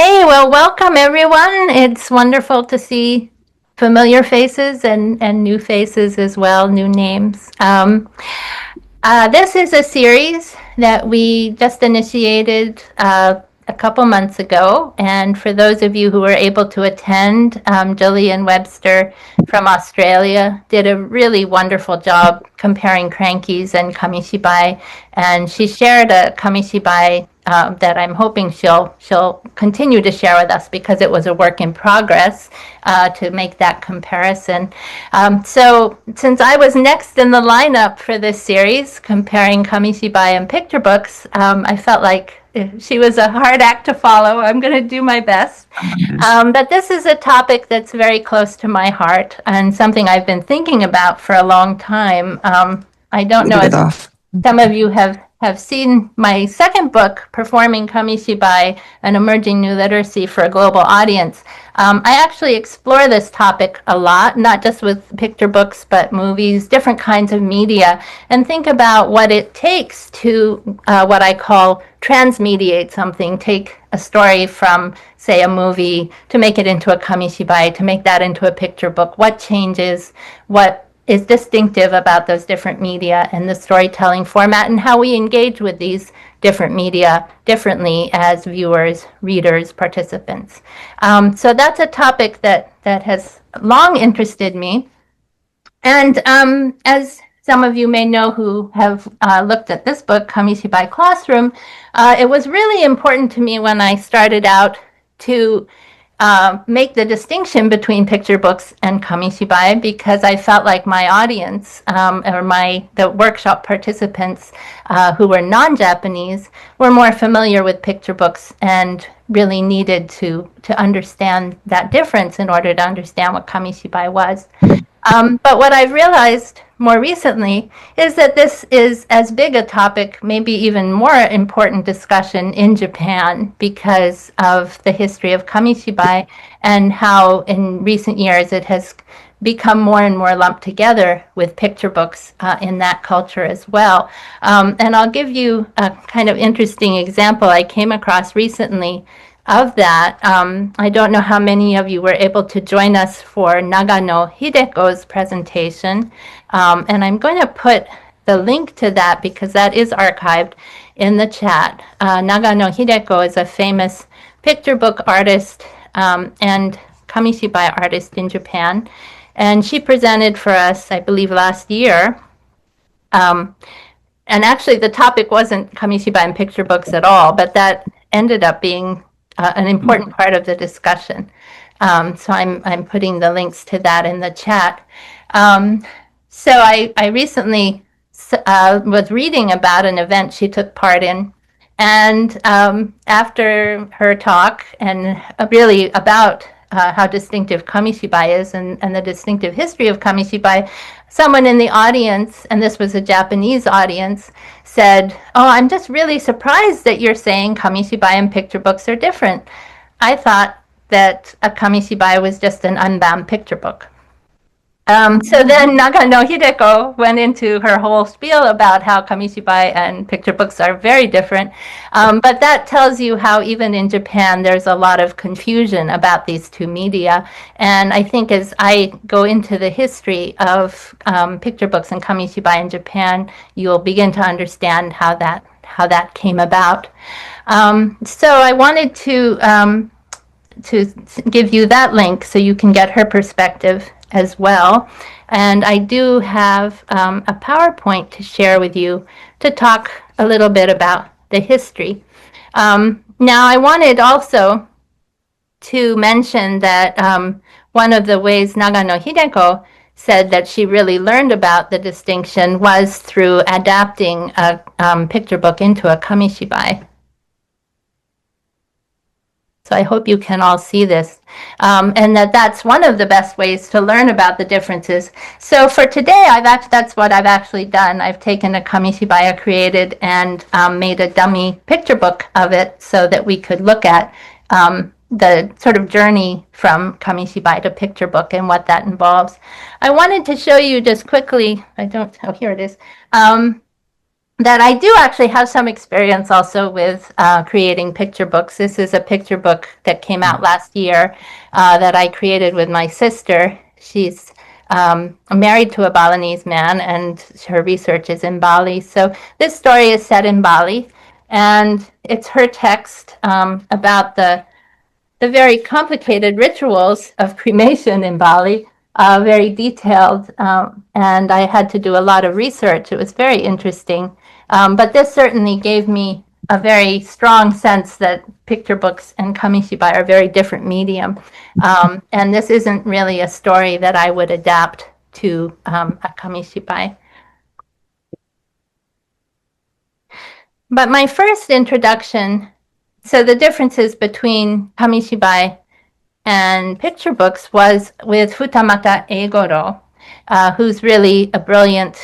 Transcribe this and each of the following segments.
Hey, well, welcome everyone. It's wonderful to see familiar faces and new faces as well, new names. This is a series that we just initiated a couple months ago. And for those of you who were able to attend, Jillian Webster from Australia did a really wonderful job comparing crankies and Kamishibai. And she shared a Kamishibai that I'm hoping she'll continue to share with us because it was a work in progress to make that comparison. So since I was next in the lineup for this series, comparing Kamishibai and picture books, I felt like she was a hard act to follow. I'm going to do my best. But this is a topic that's very close to my heart and something I've been thinking about for a long time. I don't know if some of you have seen my second book, Performing Kamishibai, An Emerging New Literacy for a Global Audience. I actually explore this topic a lot, not just with picture books, but movies, different kinds of media, and think about what it takes to what I call transmediate something, take a story from, say, a movie, to make it into a Kamishibai, to make that into a picture book. What changes, what is distinctive about those different media and the storytelling format, and how we engage with these different media differently as viewers, readers, participants. So that's a topic that has long interested me. And as some of you may know who have looked at this book, Kamishibai Classroom, it was really important to me when I started out to make the distinction between picture books and Kamishibai, because I felt like my audience or the workshop participants who were non-Japanese were more familiar with picture books and really needed to understand that difference in order to understand what Kamishibai was. But what I've realized more recently is that this is as big a topic, maybe even more important discussion in Japan because of the history of Kamishibai and how in recent years it has become more and more lumped together with picture books in that culture as well. And I'll give you a kind of interesting example I came across recently of that. I don't know how many of you were able to join us for Nagano Hideko's presentation. And I'm going to put the link to that because that is archived in the chat. Nagano Hideko is a famous picture book artist and Kamishibai artist in Japan. And she presented for us, I believe, last year. And actually, the topic wasn't Kamishibai and picture books at all, but that ended up being an important part of the discussion. So I'm putting the links to that in the chat. So I recently was reading about an event she took part in. And after her talk, and really about how distinctive Kamishibai is and the distinctive history of Kamishibai, someone in the audience, and this was a Japanese audience, said, "Oh, I'm just really surprised that you're saying Kamishibai and picture books are different. I thought that a Kamishibai was just an unbound picture book." So then Nagano Hideko went into her whole spiel about how Kamishibai and picture books are very different. But that tells you how even in Japan there's a lot of confusion about these two media. And I think as I go into the history of picture books and Kamishibai in Japan, you'll begin to understand how that came about. So I wanted to give you that link so you can get her perspective as well. And I do have a PowerPoint to share with you to talk a little bit about the history. Now, I wanted also to mention that one of the ways Nagano Hideko said that she really learned about the distinction was through adapting a picture book into a Kamishibai. So I hope you can all see this, and that's one of the best ways to learn about the differences. So for today, that's what I've actually done. I've taken a Kamishibai I created and made a dummy picture book of it so that we could look at the sort of journey from Kamishibai to picture book and what that involves. I wanted to show you just quickly, here it is. that I do actually have some experience also with creating picture books. This is a picture book that came out last year that I created with my sister. She's married to a Balinese man, and her research is in Bali. So this story is set in Bali, and it's her text about the very complicated rituals of cremation in Bali, very detailed, and I had to do a lot of research. It was very interesting, but this certainly gave me a very strong sense that picture books and Kamishibai are very different medium, and this isn't really a story that I would adapt to a Kamishibai. But my first introduction, so the differences between Kamishibai and picture books was with Futamata Eigoro, who's really a brilliant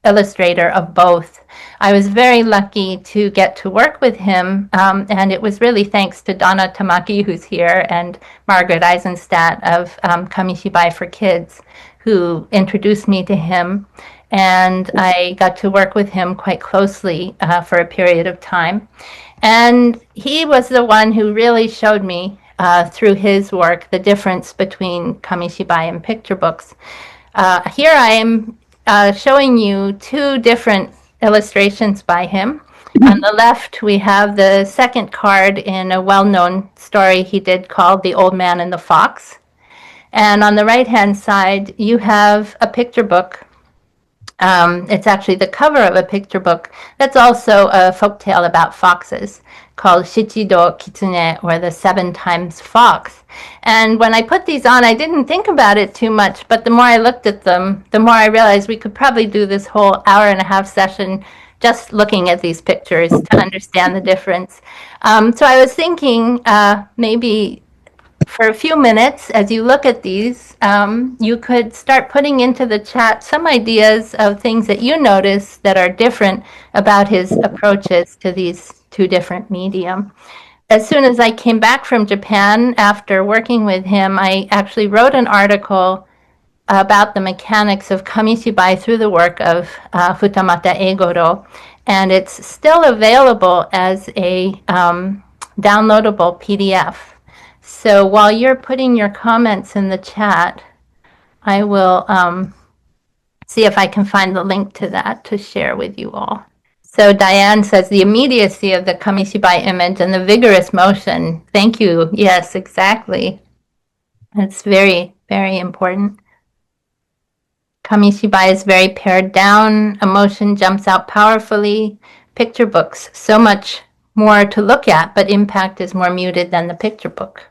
illustrator of both. I was very lucky to get to work with him, and it was really thanks to Donna Tamaki, who's here, and Margaret Eisenstadt of Kamishibai for Kids, who introduced me to him. And I got to work with him quite closely for a period of time. And he was the one who really showed me through his work the difference between Kamishibai and picture books. Here I am showing you two different illustrations by him. On the left, we have the second card in a well-known story he did called The Old Man and the Fox. And on the right-hand side, you have a picture book. It's actually the cover of a picture book that's also a folktale about foxes called Shichido Kitsune, or the 7 times fox. And when I put these on, I didn't think about it too much, but the more I looked at them, the more I realized we could probably do this whole hour-and-a-half session just looking at these pictures to understand the difference. So I was thinking maybe for a few minutes, as you look at these, you could start putting into the chat some ideas of things that you notice that are different about his approaches to these two different medium. As soon as I came back from Japan after working with him, I actually wrote an article about the mechanics of Kamishibai through the work of Futamata Eigoro, and it's still available as a downloadable PDF. So while you're putting your comments in the chat, I will see if I can find the link to that to share with you all. So Diane says, the immediacy of the Kamishibai image and the vigorous motion. Thank you. Yes, exactly. That's very, very important. Kamishibai is very pared down. Emotion jumps out powerfully. Picture books, so much more to look at, but impact is more muted than the picture book.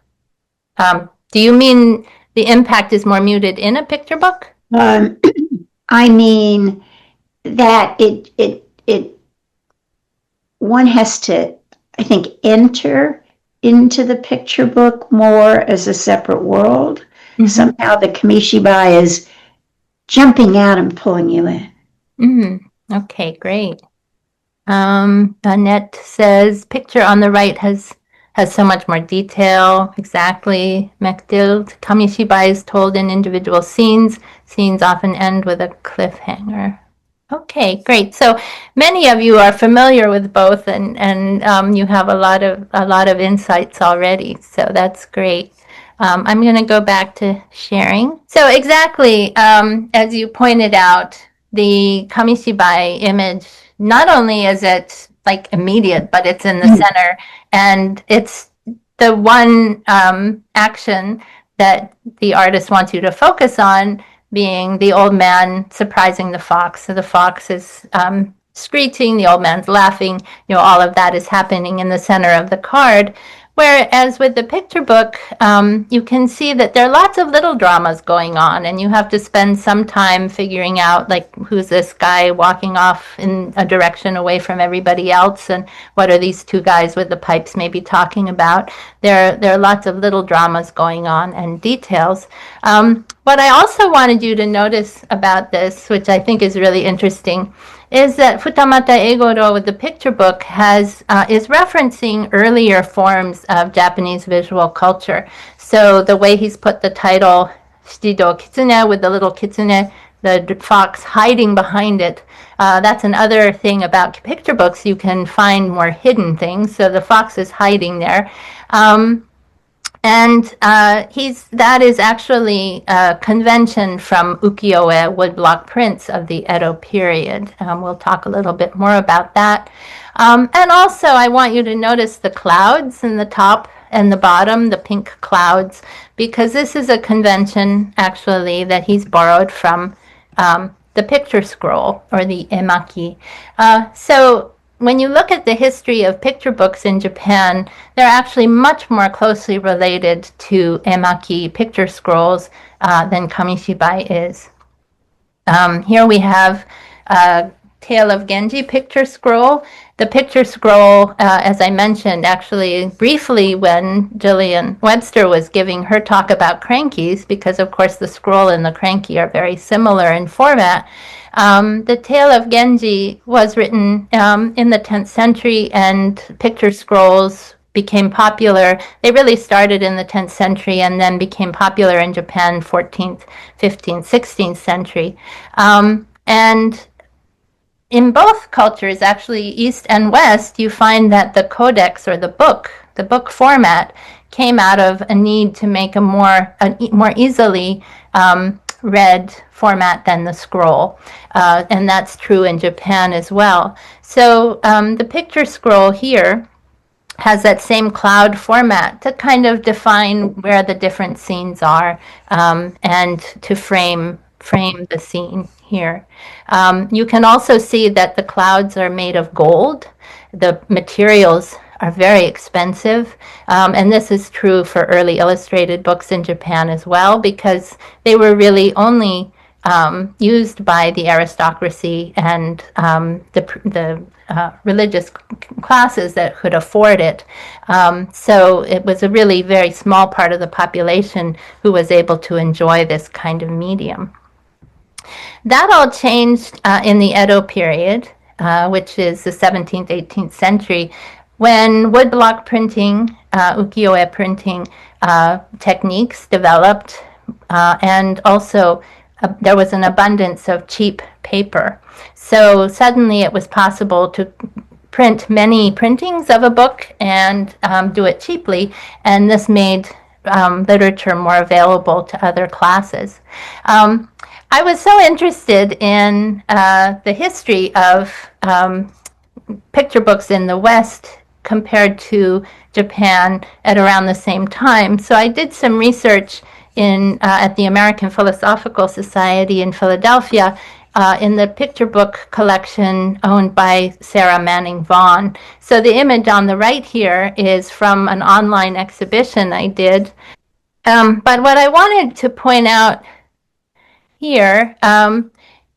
Do you mean the impact is more muted in a picture book? I mean that it one has to, I think, enter into the picture book more as a separate world. Mm-hmm. Somehow the Kamishibai is jumping out and pulling you in. Mm-hmm. Okay, great. Annette says, picture on the right has so much more detail. Exactly. Mechdild, Kamishibai is told in individual scenes. Scenes often end with a cliffhanger. Okay, great. So many of you are familiar with both, and you have a lot of insights already. So that's great. I'm going to go back to sharing. So exactly, as you pointed out, the Kamishibai image, not only is it like immediate, but it's in the center, and it's the one action that the artist wants you to focus on, being the old man surprising the fox. So the fox is screeching, the old man's laughing, all of that is happening in the center of the card. Whereas with the picture book, you can see that there are lots of little dramas going on, and you have to spend some time figuring out, like, who's this guy walking off in a direction away from everybody else, and what are these two guys with the pipes maybe talking about. There are lots of little dramas going on and details. What I also wanted you to notice about this, which I think is really interesting, is that Futamata Eigoro with the picture book is referencing earlier forms of Japanese visual culture. So the way he's put the title Shichido Kitsune with the little kitsune the fox hiding behind it. That's another thing about picture books. You can find more hidden things. So the fox is hiding there. And that is actually a convention from ukiyo-e woodblock prints of the Edo period. We'll talk a little bit more about that. And also, I want you to notice the clouds in the top and the bottom, the pink clouds, because this is a convention actually that he's borrowed from the picture scroll, or the emaki. So when you look at the history of picture books in Japan, they're actually much more closely related to emaki picture scrolls than Kamishibai is. Here we have a Tale of Genji picture scroll. The picture scroll, as I mentioned, actually briefly when Gillian Webster was giving her talk about crankies, because of course the scroll and the cranky are very similar in format. The Tale of Genji was written in the 10th century, and picture scrolls became popular. They really started in the 10th century and then became popular in Japan 14th, 15th, 16th century. And in both cultures, actually East and West, you find that the codex, or the book format, came out of a need to make a more easily read format than the scroll. And that's true in Japan as well. So the picture scroll here has that same cloud format to kind of define where the different scenes are, and to frame the scene here. You can also see that the clouds are made of gold. The materials are very expensive, and this is true for early illustrated books in Japan as well, because they were really only used by the aristocracy and the religious classes that could afford it. So it was a really very small part of the population who was able to enjoy this kind of medium. That all changed in the Edo period, which is the 17th, 18th century, when woodblock printing, ukiyo-e printing techniques developed, and also there was an abundance of cheap paper. So suddenly it was possible to print many printings of a book and do it cheaply, and this made literature more available to other classes. I was so interested in the history of picture books in the West compared to Japan at around the same time. So I did some research at the American Philosophical Society in Philadelphia, in the picture book collection owned by Sarah Manning Vaughan. So the image on the right here is from an online exhibition I did. But what I wanted to point out here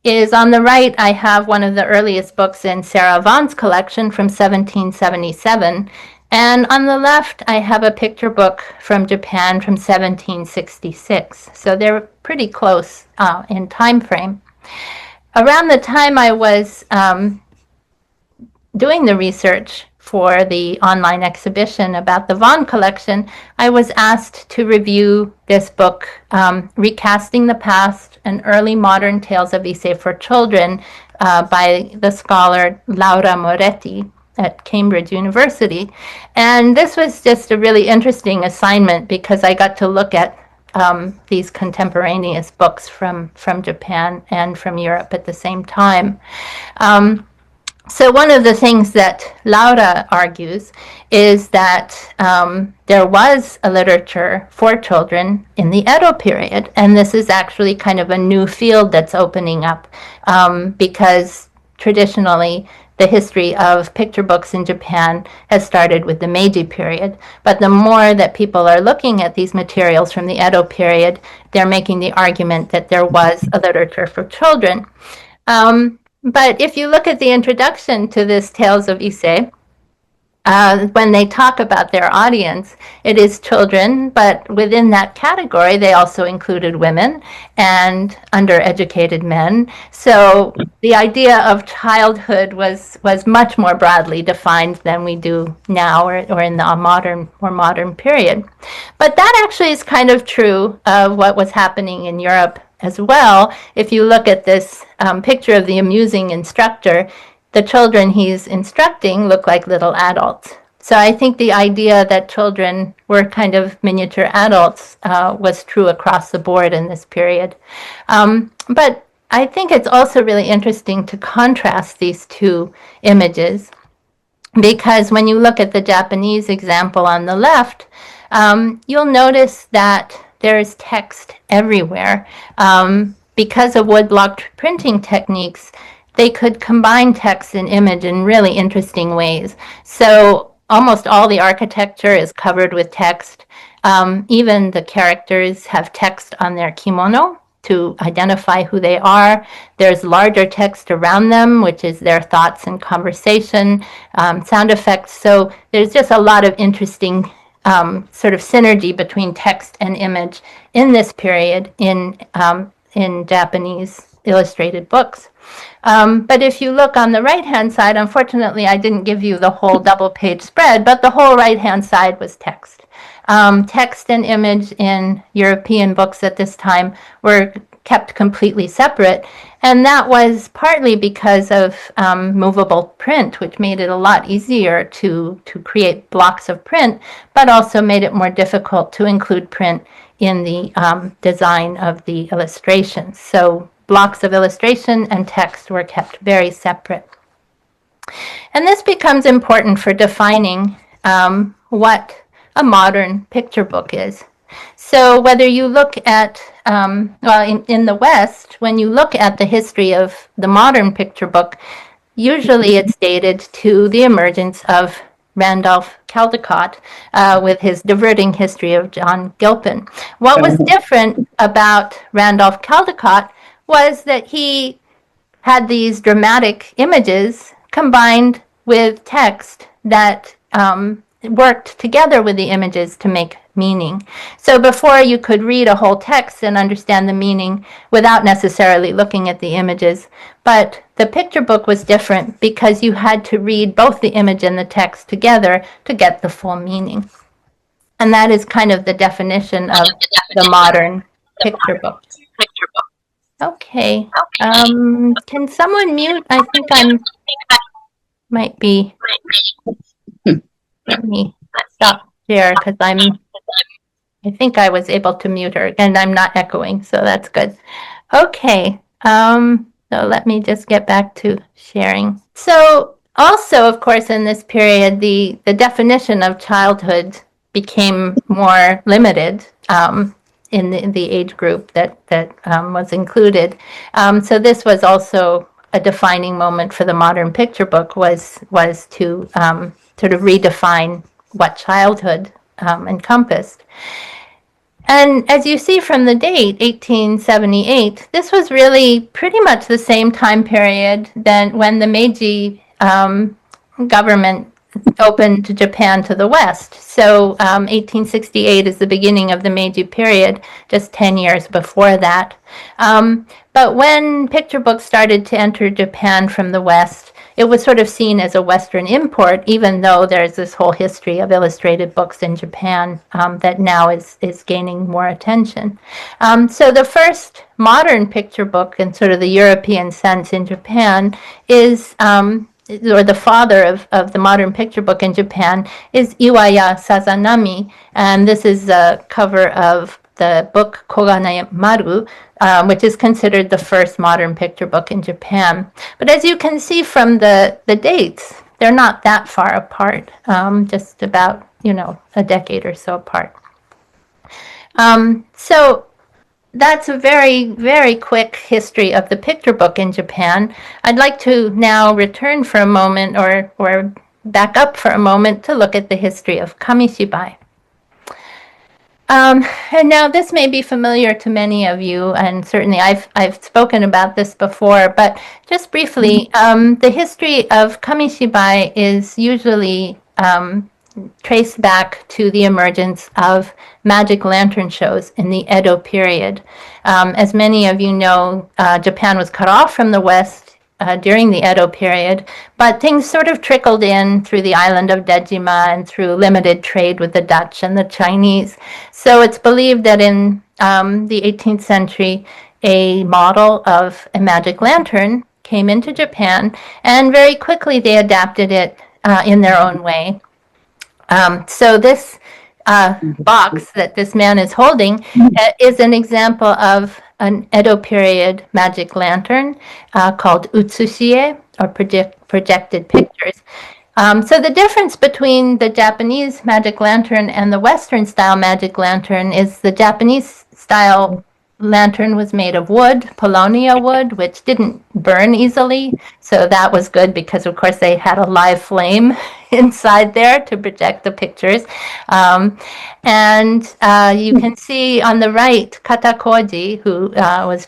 is on the right, I have one of the earliest books in Sarah Vaughan's collection from 1777. And on the left, I have a picture book from Japan from 1766. So they're pretty close in time frame. Around the time I was doing the research for the online exhibition about the Vaughan collection, I was asked to review this book, Recasting the Past, an Early Modern Tales of Ise for Children, by the scholar Laura Moretti at Cambridge University. And this was just a really interesting assignment because I got to look at these contemporaneous books from Japan and from Europe at the same time. So one of the things that Laura argues is that there was a literature for children in the Edo period, and this is actually kind of a new field that's opening up, because traditionally the history of picture books in Japan has started with the Meiji period. But the more that people are looking at these materials from the Edo period, they're making the argument that there was a literature for children. But if you look at the introduction to this Tales of Ise, when they talk about their audience, it is children, but within that category, they also included women and undereducated men. So the idea of childhood was much more broadly defined than we do now, or in the more modern period. But that actually is kind of true of what was happening in Europe as well. If you look at this picture of the amusing instructor, the children he's instructing look like little adults. So I think the idea that children were kind of miniature adults was true across the board in this period. But I think it's also really interesting to contrast these two images, because when you look at the Japanese example on the left, you'll notice that there's text everywhere. Because of woodblock printing techniques, they could combine text and image in really interesting ways. So almost all the architecture is covered with text. Even the characters have text on their kimono to identify who they are. There's larger text around them, which is their thoughts and conversation, sound effects. So there's just a lot of interesting sort of synergy between text and image in this period in Japanese illustrated books. But if you look on the right-hand side, unfortunately, I didn't give you the whole double-page spread, but the whole right-hand side was text. Text and image in European books at this time were kept completely separate, and that was partly because of movable print, which made it a lot easier to create blocks of print, but also made it more difficult to include print in the design of the illustrations. So blocks of illustration and text were kept very separate. And this becomes important for defining what a modern picture book is. So whether you look at, in the West, when you look at the history of the modern picture book, usually it's dated to the emergence of Randolph Caldecott with his diverting history of John Gilpin. What was different about Randolph Caldecott was that he had these dramatic images combined with text that worked together with the images to make meaning. So before, you could read a whole text and understand the meaning without necessarily looking at the images. But the picture book was different because you had to read both the image and the text together to get the full meaning. And that is kind of the definition of the modern picture book. Okay. Can someone mute? I think I might be. Let me stop there because I think I was able to mute her, and I'm not echoing, so that's good. Okay. So let me just get back to sharing. So also, of course, in this period, the definition of childhood became more limited in the age group that was included. So this was also a defining moment for the modern picture book, was to sort of redefine what childhood encompassed. And as you see from the date, 1878, this was really pretty much the same time period than when the Meiji government opened Japan to the West. So 1868 is the beginning of the Meiji period, just 10 years before that. But when picture books started to enter Japan from the West, it was sort of seen as a Western import, even though there's this whole history of illustrated books in Japan that now is gaining more attention. So the first modern picture book in sort of the European sense in Japan is, or the father of the modern picture book in Japan, is Iwaya Sazanami. And this is a cover of the book Kogane Maru, which is considered the first modern picture book in Japan. But as you can see from the dates, they're not that far apart, just about, a decade or so apart. So that's a very, very quick history of the picture book in Japan. I'd like to now return for a moment, or back up for a moment, to look at the history of Kamishibai. And now this may be familiar to many of you, and certainly I've spoken about this before, but just briefly, the history of Kamishibai is usually traced back to the emergence of magic lantern shows in the Edo period. As many of you know, Japan was cut off from the West during the Edo period, but things sort of trickled in through the island of Dejima and through limited trade with the Dutch and the Chinese. So it's believed that in the 18th century, a model of a magic lantern came into Japan, and very quickly they adapted it in their own way. So this box that this man is holding is an example of an Edo period magic lantern called utsushie, or projected pictures. So the difference between the Japanese magic lantern and the Western style magic lantern is the Japanese style lantern was made of wood, paulownia wood, which didn't burn easily. So that was good because, of course, they had a live flame inside there to project the pictures. And you can see on the right, Katakoji, who was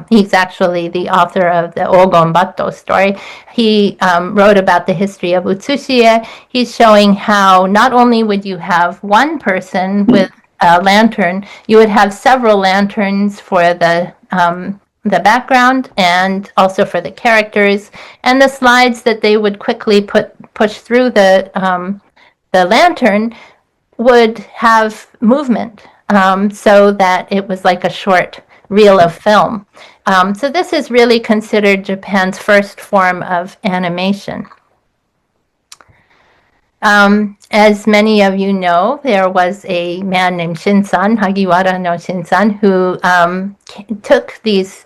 he's actually the author of the Ogon Bato story. He wrote about the history of Utsushie. He's showing how not only would you have one person with a lantern, you would have several lanterns for the background and also for the characters, and the slides that they would quickly push through the lantern would have movement, so that it was like a short reel of film. So this is really considered Japan's first form of animation. As many of you know, there was a man named Shinsan, Hagiwara no Shinsan, who took these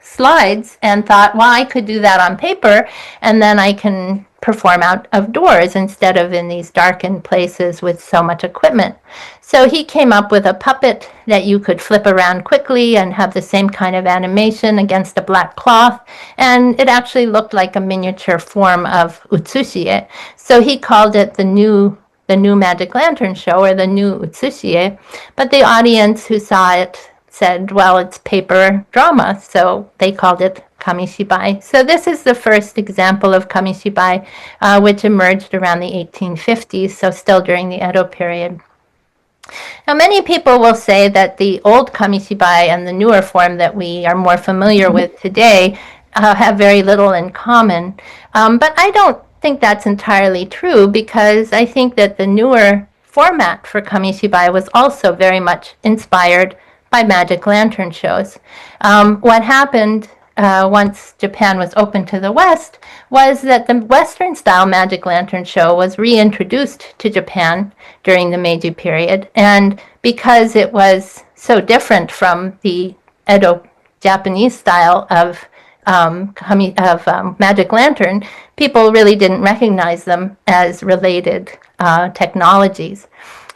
slides and thought, well, I could do that on paper, and then I can perform out of doors instead of in these darkened places with so much equipment. So he came up with a puppet that you could flip around quickly and have the same kind of animation against a black cloth, and it actually looked like a miniature form of utsushie. So he called it the new magic lantern show, or the new utsushie, but the audience who saw it said, well, it's paper drama, so they called it Kamishibai. So this is the first example of Kamishibai, which emerged around the 1850s, so still during the Edo period. Now, many people will say that the old Kamishibai and the newer form that we are more familiar with today have very little in common. But I don't think that's entirely true, because I think that the newer format for Kamishibai was also very much inspired by magic lantern shows. What happened once Japan was open to the West was that the Western style magic lantern show was reintroduced to Japan during the Meiji period, and because it was so different from the Edo Japanese style of magic lantern, people really didn't recognize them as related technologies.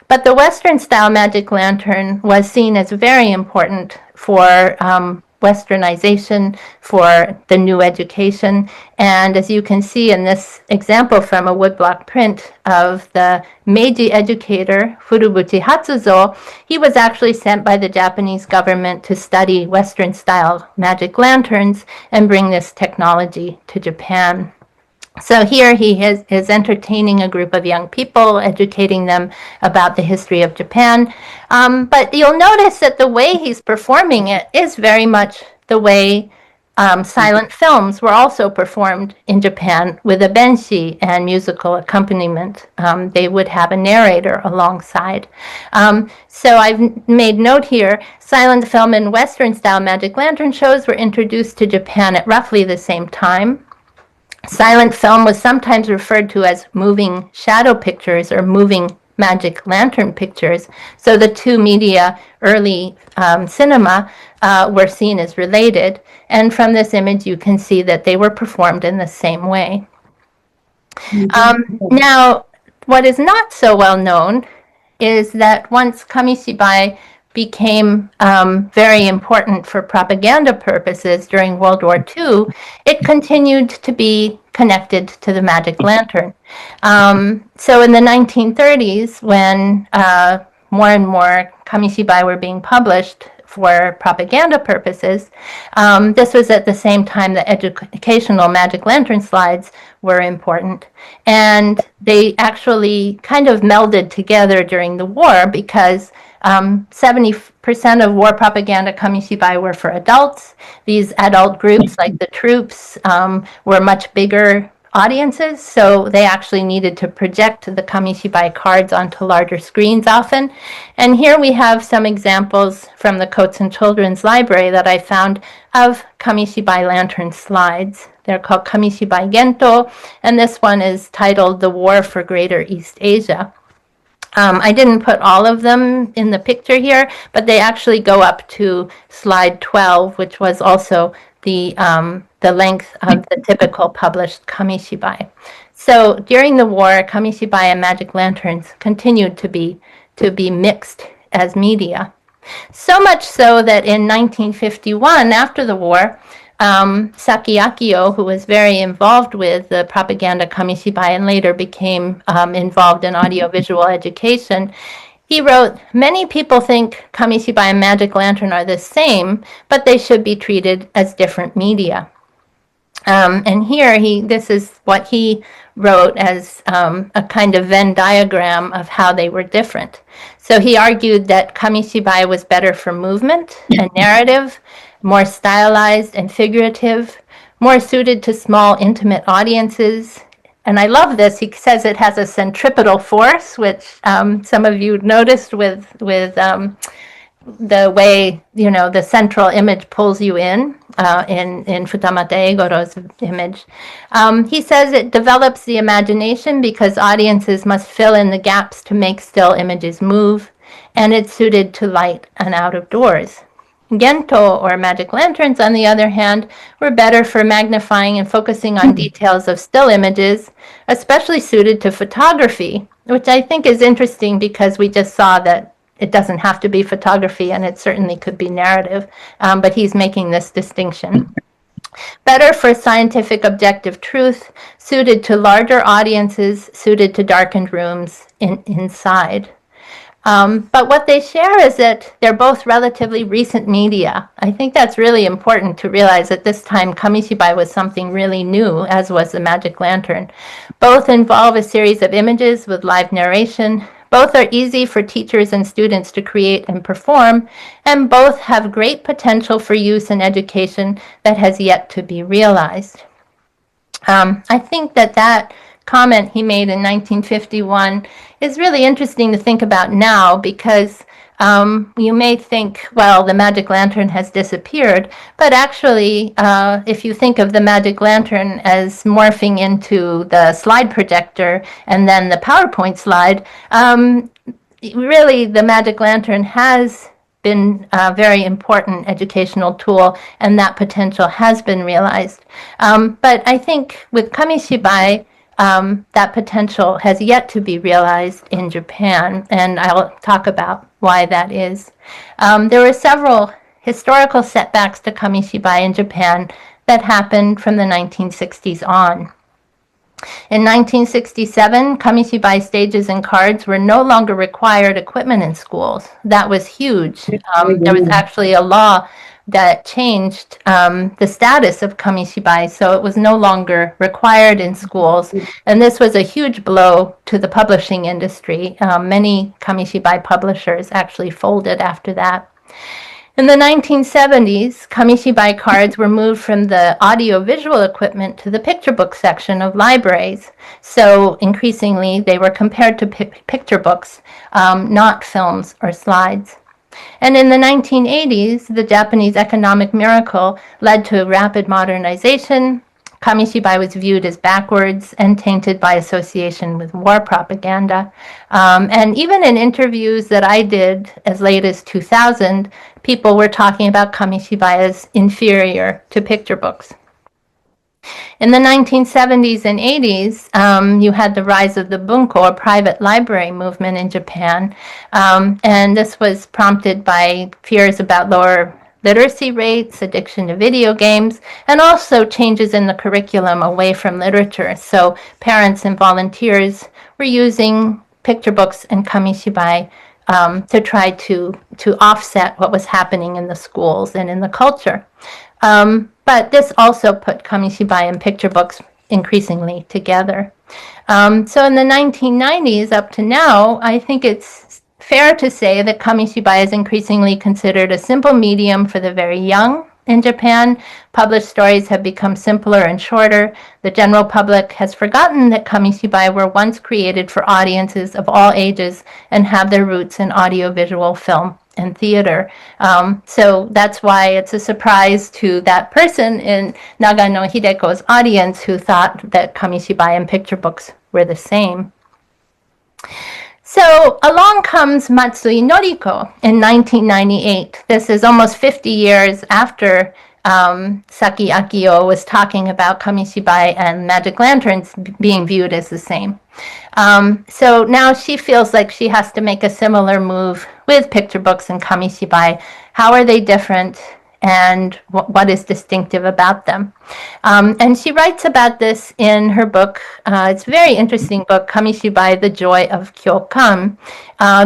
But the Western style magic lantern was seen as very important for Westernization, for the new education. And as you can see in this example from a woodblock print of the Meiji educator, Furubuchi Hatsuzo, he was actually sent by the Japanese government to study Western style magic lanterns and bring this technology to Japan. So here he is entertaining a group of young people, educating them about the history of Japan. But you'll notice that the way he's performing it is very much the way silent films were also performed in Japan, with a benshi and musical accompaniment. They would have a narrator alongside. So I've made note here, silent film and Western-style magic lantern shows were introduced to Japan at roughly the same time. Silent film was sometimes referred to as moving shadow pictures or moving magic lantern pictures. So the two media, early cinema, were seen as related. And from this image, you can see that they were performed in the same way. Now, what is not so well known is that once Kamishibai became very important for propaganda purposes during World War II, it continued to be connected to the magic lantern. So in the 1930s, when more and more Kamishibai were being published for propaganda purposes. This was at the same time that educational magic lantern slides were important. And they actually kind of melded together during the war because 70% of war propaganda Kamishibai were for adults. These adult groups, like the troops, were much bigger audiences, so they actually needed to project the Kamishibai cards onto larger screens often. And here we have some examples from the Coats and Children's Library that I found of Kamishibai lantern slides. They're called Kamishibai Gento, and this one is titled The War for Greater East Asia. I didn't put all of them in the picture here, but they actually go up to slide 12, which was also the length of the typical published Kamishibai. So during the war, Kamishibai and magic lanterns continued to be mixed as media. So much so that in 1951, after the war, Saki Akio, who was very involved with the propaganda Kamishibai and later became involved in audiovisual education, he wrote, "Many people think Kamishibai and magic lantern are the same, but they should be treated as different media." And here, this is what he wrote as a kind of Venn diagram of how they were different. So he argued that Kamishibai was better for movement and narrative, more stylized and figurative, more suited to small, intimate audiences. And I love this. He says it has a centripetal force, which some of you noticed with the way, the central image pulls you in Futamata Egoro's image. He says it develops the imagination because audiences must fill in the gaps to make still images move, and it's suited to light and out of doors. Gento, or magic lanterns, on the other hand, were better for magnifying and focusing on details of still images, especially suited to photography, which I think is interesting because we just saw that it doesn't have to be photography, and it certainly could be narrative, but he's making this distinction. Better for scientific objective truth, suited to larger audiences, suited to darkened rooms inside. But what they share is that they're both relatively recent media. I think that's really important to realize at this time Kamishibai was something really new, as was the magic lantern. Both involve a series of images with live narration. Both are easy for teachers and students to create and perform, and both have great potential for use in education that has yet to be realized. I think that comment he made in 1951 is really interesting to think about now because you may think, well, the magic lantern has disappeared, but actually, if you think of the magic lantern as morphing into the slide projector and then the PowerPoint slide, really the magic lantern has been a very important educational tool, and that potential has been realized. But I think with Kamishibai, that potential has yet to be realized in Japan, and I'll talk about why that is. There were several historical setbacks to Kamishibai in Japan that happened from the 1960s on. In 1967, Kamishibai stages and cards were no longer required equipment in schools. That was huge. There was actually a law that changed the status of Kamishibai, so it was no longer required in schools. And this was a huge blow to the publishing industry. Many Kamishibai publishers actually folded after that. In the 1970s, Kamishibai cards were moved from the audio-visual equipment to the picture book section of libraries. So increasingly, they were compared to picture books, not films or slides. And in the 1980s, the Japanese economic miracle led to rapid modernization. Kamishibai was viewed as backwards and tainted by association with war propaganda. And even in interviews that I did as late as 2000, people were talking about Kamishibai as inferior to picture books. In the 1970s and 80s, you had the rise of the bunko, or private library movement in Japan. And this was prompted by fears about lower literacy rates, addiction to video games, and also changes in the curriculum away from literature. So parents and volunteers were using picture books and Kamishibai to try to offset what was happening in the schools and in the culture. But this also put Kamishibai and picture books increasingly together. So in the 1990s up to now, I think it's fair to say that Kamishibai is increasingly considered a simple medium for the very young in Japan. Published stories have become simpler and shorter. The general public has forgotten that Kamishibai were once created for audiences of all ages and have their roots in audiovisual film and theater. So that's why it's a surprise to that person in Nagano Hideko's audience who thought that Kamishibai and picture books were the same. So along comes Matsui Noriko in 1998. This is almost 50 years after Saki Akio was talking about Kamishibai and magic lanterns being viewed as the same. So now she feels like she has to make a similar move with picture books and Kamishibai. How are they different? And what is distinctive about them. And she writes about this in her book. It's a very interesting book, Kamishibai, The Joy of Kyokan.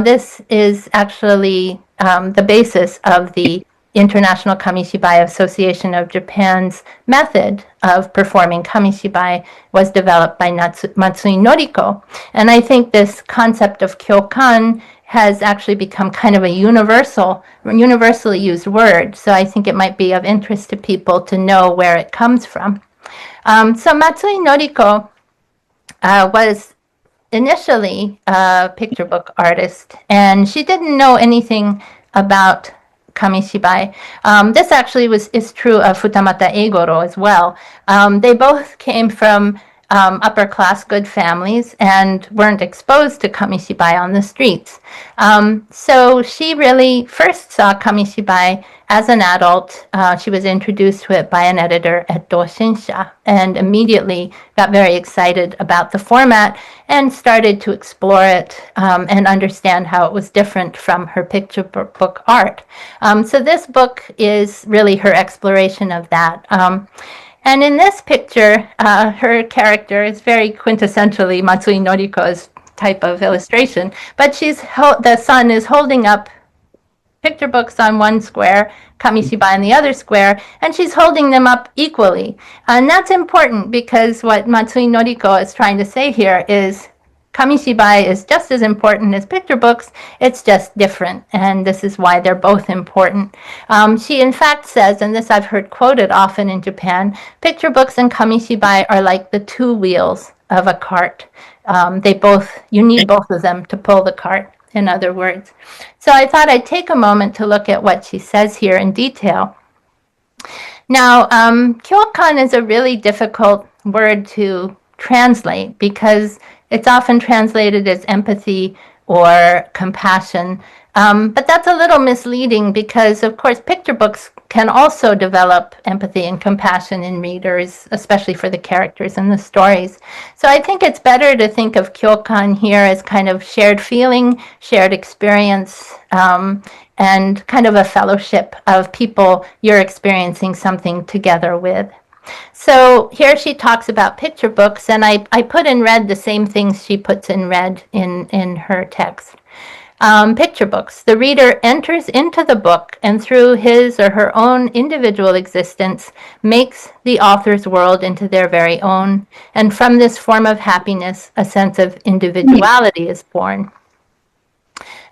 This is actually the basis of the International Kamishibai Association of Japan's method of performing Kamishibai was developed by Matsui Noriko. And I think this concept of Kyokan has actually become kind of a universally used word. So I think it might be of interest to people to know where it comes from. So Matsui Noriko was initially a picture book artist, and she didn't know anything about Kamishibai. This actually is true of Futamata Eigoro as well. They both came from upper class good families and weren't exposed to Kamishibai on the streets. So she really first saw Kamishibai as an adult. She was introduced to it by an editor at Doshinsha and immediately got very excited about the format and started to explore it and understand how it was different from her picture book art. So this book is really her exploration of that. And in this picture, her character is very quintessentially Matsui Noriko's type of illustration, but the son is holding up picture books on one square, Kamishibai on the other square, and she's holding them up equally. And that's important because what Matsui Noriko is trying to say here is Kamishibai is just as important as picture books, it's just different, and this is why they're both important. She in fact says, and this I've heard quoted often in Japan, picture books and Kamishibai are like the two wheels of a cart. You need both of them to pull the cart, in other words. So I thought I'd take a moment to look at what she says here in detail. Now, kyokan is a really difficult word to translate because it's often translated as empathy or compassion. But that's a little misleading because, of course, picture books can also develop empathy and compassion in readers, especially for the characters in the stories. So I think it's better to think of kyokan here as kind of shared feeling, shared experience, and kind of a fellowship of people you're experiencing something together with. So here she talks about picture books, and I put in red the same things she puts in red in her text. Picture books. The reader enters into the book and through his or her own individual existence makes the author's world into their very own. And from this form of happiness, a sense of individuality is born.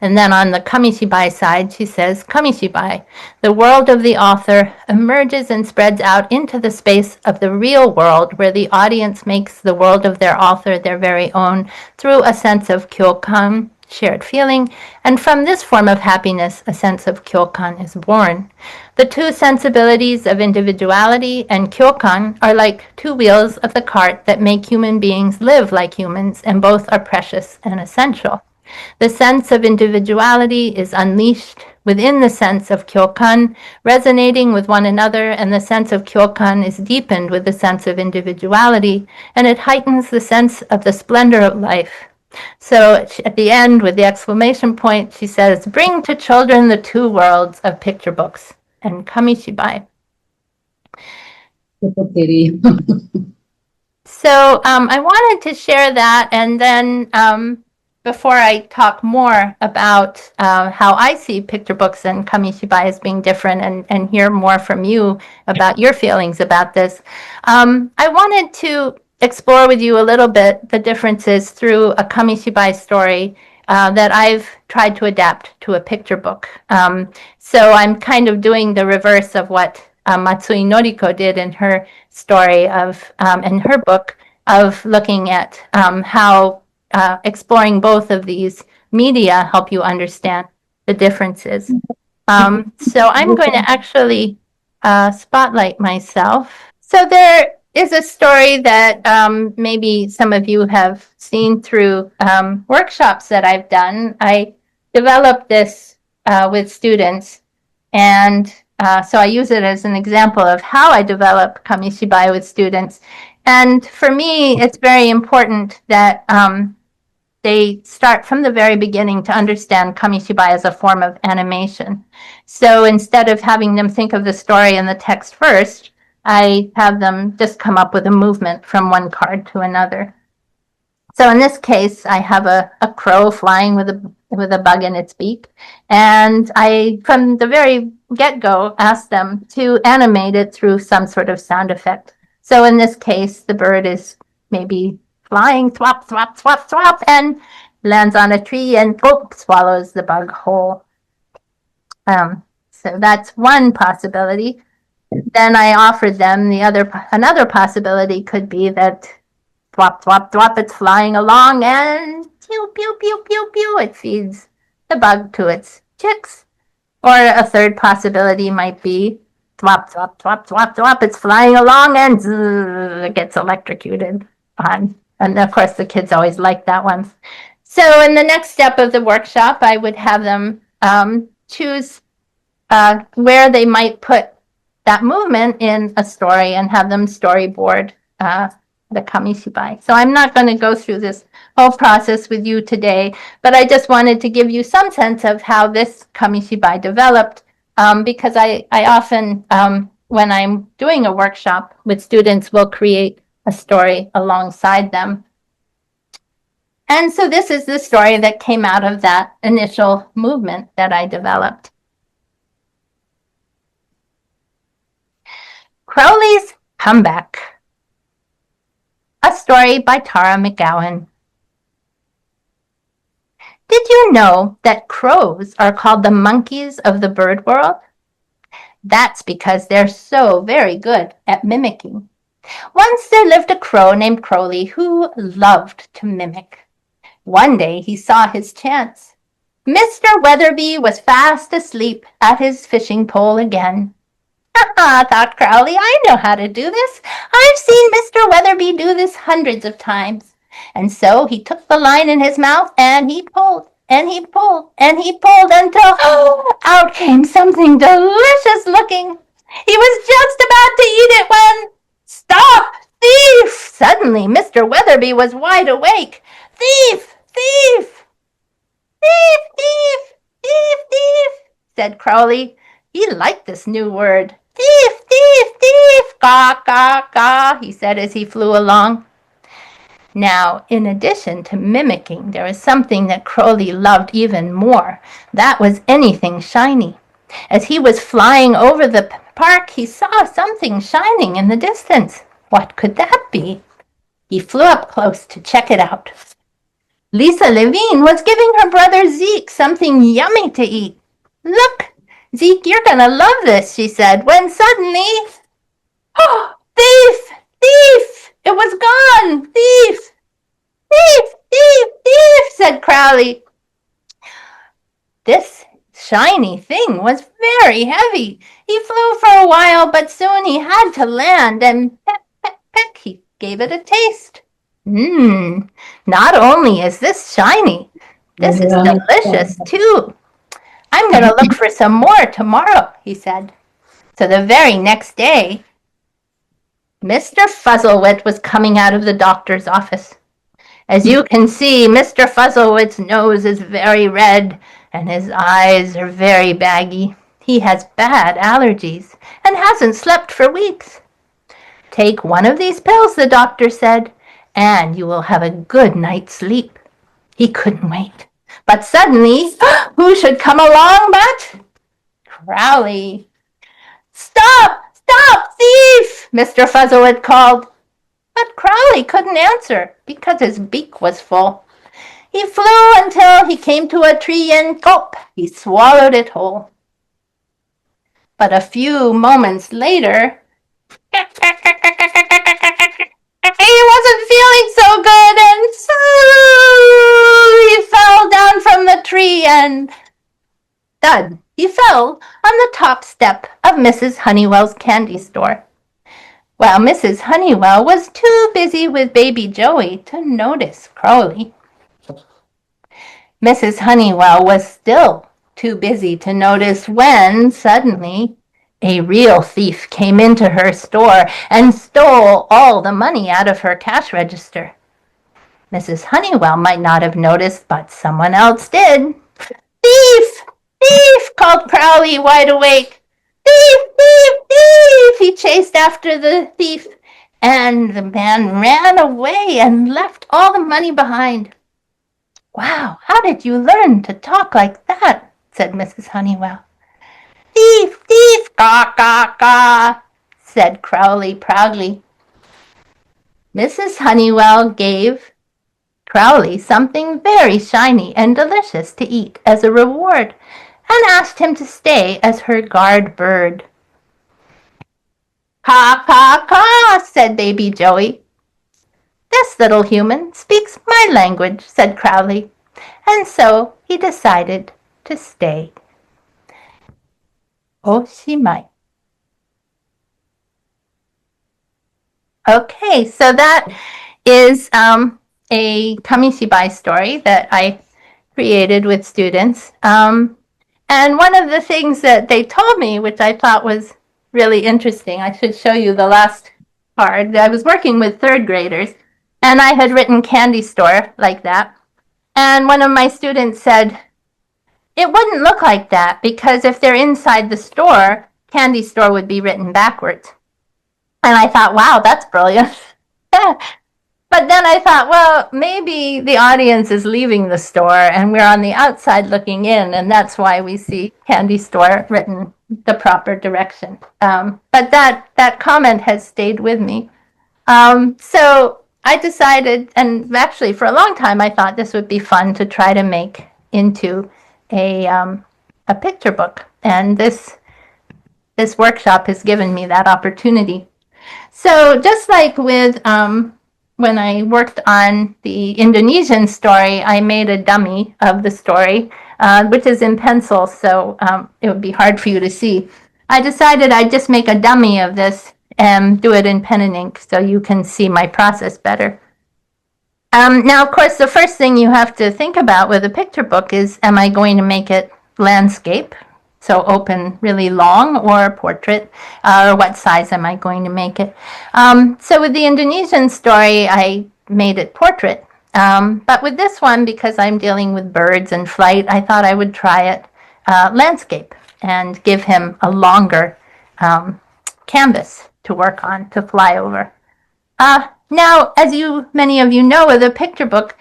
And then on the Kamishibai side, she says, Kamishibai, the world of the author emerges and spreads out into the space of the real world where the audience makes the world of their author their very own through a sense of kyokan, shared feeling, and from this form of happiness, a sense of kyokan is born. The two sensibilities of individuality and kyokan are like two wheels of the cart that make human beings live like humans, and both are precious and essential. The sense of individuality is unleashed within the sense of kyokan, resonating with one another, and the sense of kyokan is deepened with the sense of individuality, and it heightens the sense of the splendor of life. So at the end, with the exclamation point, she says, bring to children the two worlds of picture books and Kamishibai. So I wanted to share that, and then before I talk more about how I see picture books and Kamishibai as being different, and hear more from you about your feelings about this, I wanted to explore with you a little bit the differences through a Kamishibai story that I've tried to adapt to a picture book. So I'm kind of doing the reverse of what Matsui Noriko did in her story in her book, of looking at how exploring both of these media help you understand the differences. So I'm going to actually spotlight myself. So there is a story that maybe some of you have seen through workshops that I've done. I developed this with students, and so I use it as an example of how I develop Kamishibai with students. And for me, it's very important that they start from the very beginning to understand Kamishibai as a form of animation. So instead of having them think of the story and the text first, I have them just come up with a movement from one card to another. So in this case, I have a crow flying with a bug in its beak, and I, from the very get-go, asked them to animate it through some sort of sound effect. So in this case, the bird is maybe flying, thwop, thwop, thwop, thwop, and lands on a tree and swallows the bug whole. So that's one possibility. Then I offered them another possibility could be that thwop, thwop, thwop, it's flying along, and pew, pew, pew, pew, pew, it feeds the bug to its chicks. Or a third possibility might be thwop, thwop, thwop, thwop, thwop, it's flying along, and it gets electrocuted on. And of course, the kids always like that one. So in the next step of the workshop, I would have them choose where they might put that movement in a story and have them storyboard the Kamishibai. So I'm not going to go through this whole process with you today, but I just wanted to give you some sense of how this Kamishibai developed, because I often, when I'm doing a workshop with students, will create a story alongside them. And so this is the story that came out of that initial movement that I developed. Crowley's Comeback. A story by Tara McGowan. Did you know that crows are called the monkeys of the bird world? That's because they're so very good at mimicking. Once there lived a crow named Crowley who loved to mimic. One day he saw his chance. Mr. Weatherby was fast asleep at his fishing pole again. "Ha!" thought Crowley, "I know how to do this. I've seen Mr. Weatherby do this hundreds of times." And so he took the line in his mouth, and he pulled, and he pulled, and he pulled until out came something delicious looking. He was just about to eat it when, "Stop! Thief!" Suddenly Mr. Weatherby was wide awake. "Thief! Thief! Thief! Thief! Thief! Thief!" said Crowley. He liked this new word. "Thief! Thief! Thief! Caw, caw, caw," he said as he flew along. Now, in addition to mimicking, there was something that Crowley loved even more. That was anything shiny. As he was flying over the park, he saw something shining in the distance. What could that be? He flew up close to check it out. Lisa Levine was giving her brother Zeke something yummy to eat. "Look, Zeke, you're gonna love this," she said, when suddenly, "Oh, thief! Thief! It was gone! Thief! Thief! Thief! Thief!" said Crowley. This shiny thing was very heavy. He flew for a while, but soon he had to land, and peck, peck, peck, he gave it a taste. Not only is this shiny, this is delicious too. "I'm going to look for some more tomorrow," he said. So the very next day, Mr. Fuzzlewit was coming out of the doctor's office. As you can see, Mr. Fuzzlewit's nose is very red, and his eyes are very baggy. He has bad allergies and hasn't slept for weeks. "Take one of these pills," the doctor said, "and you will have a good night's sleep." He couldn't wait. But suddenly, who should come along but Crowley. "Stop! Stop, thief!" Mr. Fuzzlewood called. But Crowley couldn't answer because his beak was full. He flew until he came to a tree and gulp, he swallowed it whole. But a few moments later, he wasn't feeling so good, and so he fell down from the tree and thud, he fell on the top step of Mrs. Honeywell's candy store. While Mrs. Honeywell was too busy with baby Joey to notice Crowley. Mrs. Honeywell was still too busy to notice when, suddenly, a real thief came into her store and stole all the money out of her cash register. Mrs. Honeywell might not have noticed, but someone else did. "Thief! Thief!" called Crowley, wide awake. "Thief! Thief! Thief!" He chased after the thief, and the man ran away and left all the money behind. "Wow, how did you learn to talk like that?" said Mrs. Honeywell. "Thief! Thief! Caw, caw, caw," said Crowley proudly. Mrs. Honeywell gave Crowley something very shiny and delicious to eat as a reward, and asked him to stay as her guard bird. "Caw, caw, caw," said baby Joey. "This little human speaks my language," said Crowley, and so he decided to stay. Oshimai. Okay, so that is a Kamishibai story that I created with students. And one of the things that they told me, which I thought was really interesting, I should show you the last card. I was working with third graders, and I had written candy store like that. And one of my students said, "It wouldn't look like that because if they're inside the store, candy store would be written backwards." And I thought, wow, that's brilliant. But then I thought, well, maybe the audience is leaving the store and we're on the outside looking in, and that's why we see candy store written the proper direction. But that comment has stayed with me. So I decided, and actually for a long time, I thought this would be fun to try to make into a picture book. And this workshop has given me that opportunity. So just like with when I worked on the Indonesian story, I made a dummy of the story, which is in pencil, so it would be hard for you to see. I decided I'd just make a dummy of this and do it in pen and ink so you can see my process better. Now, of course, the first thing you have to think about with a picture book is, am I going to make it landscape? So open really long, or portrait, or what size am I going to make it? So with the Indonesian story, I made it portrait. But with this one, because I'm dealing with birds and flight, I thought I would try it landscape and give him a longer canvas to work on, to fly over. Now, as many of you know, with a picture book,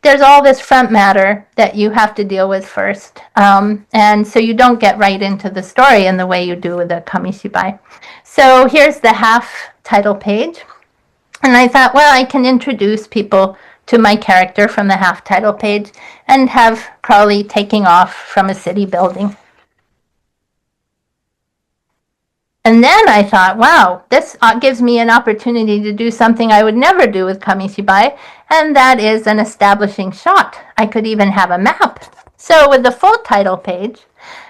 there's all this front matter that you have to deal with first. And so you don't get right into the story in the way you do with a Kamishibai. So here's the half title page. And I thought, well, I can introduce people to my character from the half title page and have Crowley taking off from a city building. And then I thought, wow, this gives me an opportunity to do something I would never do with Kamishibai, and that is an establishing shot. I could even have a map. So with the full title page,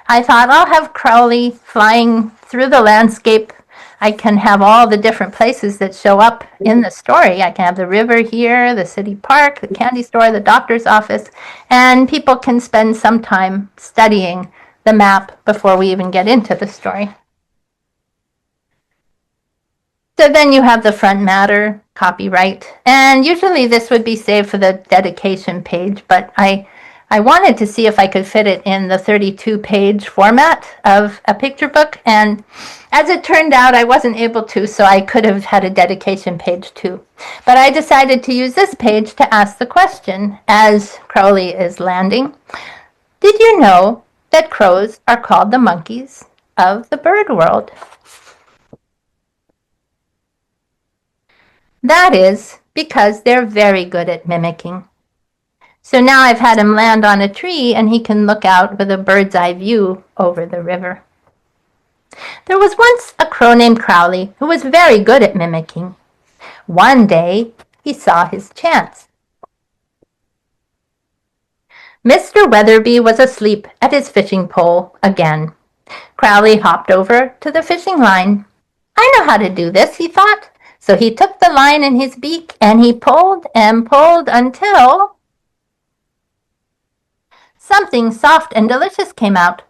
I thought I'll have Crowley flying through the landscape. I can have all the different places that show up in the story. I can have the river here, the city park, the candy store, the doctor's office, and people can spend some time studying the map before we even get into the story. So then you have the front matter, copyright, and usually this would be saved for the dedication page, but I I wanted to see if I could fit it in the 32-page format of a picture book, and as it turned out, I wasn't able to, so I could have had a dedication page too. But I decided to use this page to ask the question as Crowley is landing. Did you know that crows are called the monkeys of the bird world? That is because they're very good at mimicking. So now I've had him land on a tree and he can look out with a bird's eye view over the river. There was once a crow named Crowley who was very good at mimicking. One day, he saw his chance. Mr. Weatherby was asleep at his fishing pole again. Crowley hopped over to the fishing line. I know how to do this, he thought. So he took the line in his beak and he pulled and pulled until something soft and delicious came out.